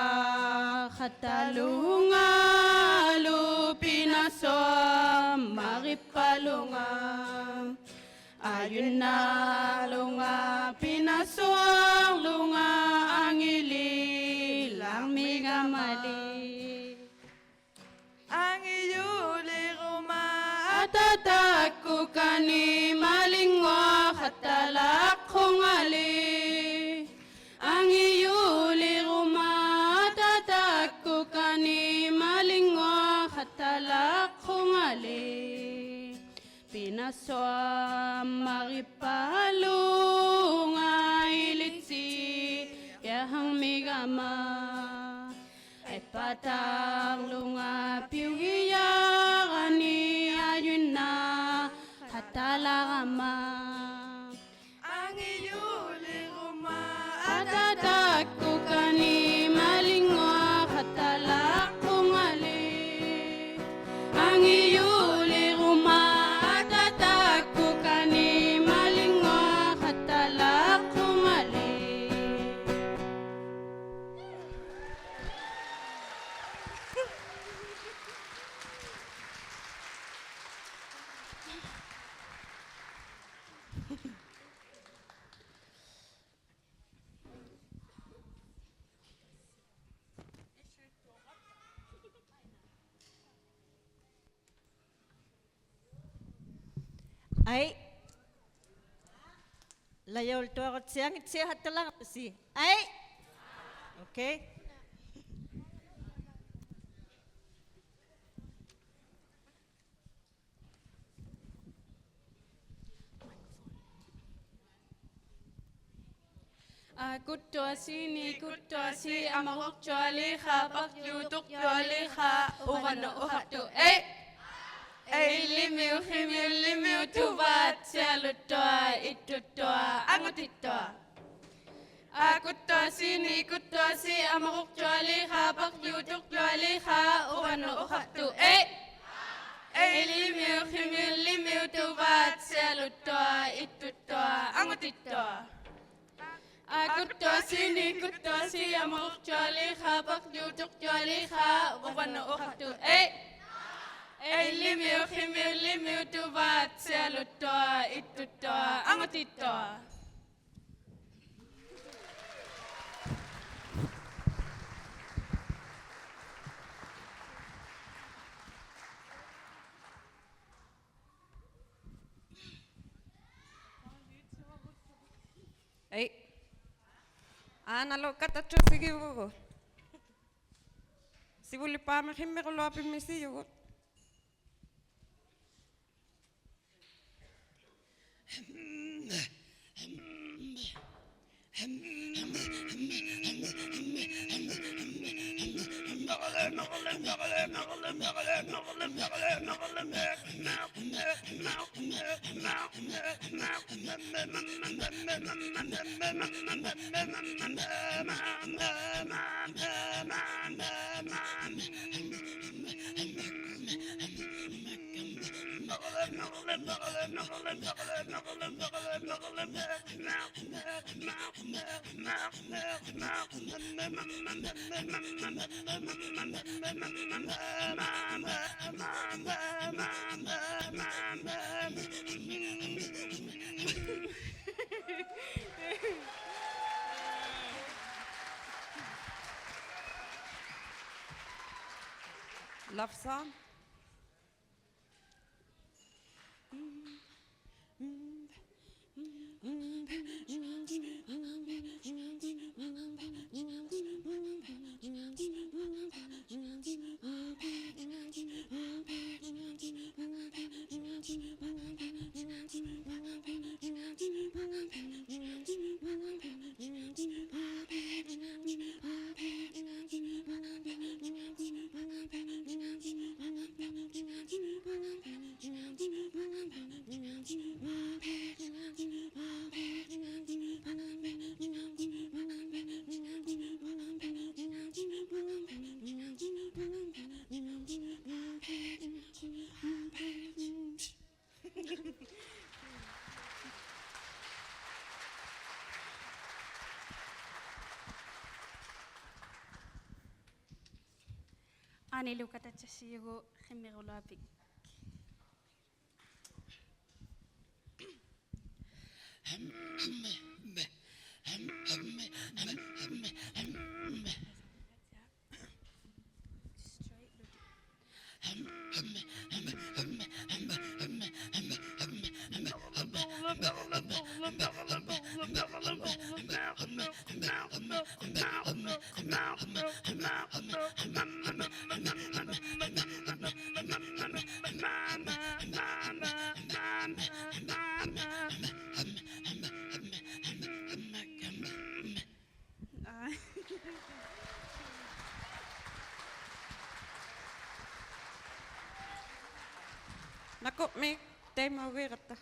hatalungalu pinaswa maripalunga ayunalunga pinaswalunga angili langmigamali angiyuli ruma atatakukani malingwa hatalakkungali angiyuli ruma atatakukani malingwa hatalakkungali pinaswa maripalunga ilitsi yahang migama patarlunga piugiyarani ayunna hatalagama angiyuli ruma atatakukani malingwa hatalakkungali angiyuli ruma atatakukani malingwa hatalakkungali Ay layol tuakot siyang itse hatalang si ay okay. Kuttuasini kuttuasi amarok jualiha bakjutuk jualiha uvano uhatu ei limiu tuvat sialuttoa ittuttoa angutittoa Kuttuasini kuttuasi amarok jualiha bakjutuk jualiha uvano uhatu ei limiu tuvat sialuttoa ittuttoa angutittoa Kuttuasini kuttuasi amarok jualiha bakjutuk jualiha uvano uhatu ei limiu tuvat sialuttoa ittuttoa angutittoa Ei. Analo katattu sigivugo. Sivuli paama himme ko lopi misi yugo. Love song. Ani lukatatsasiugu khimmirulaapik Nako me tema wirata.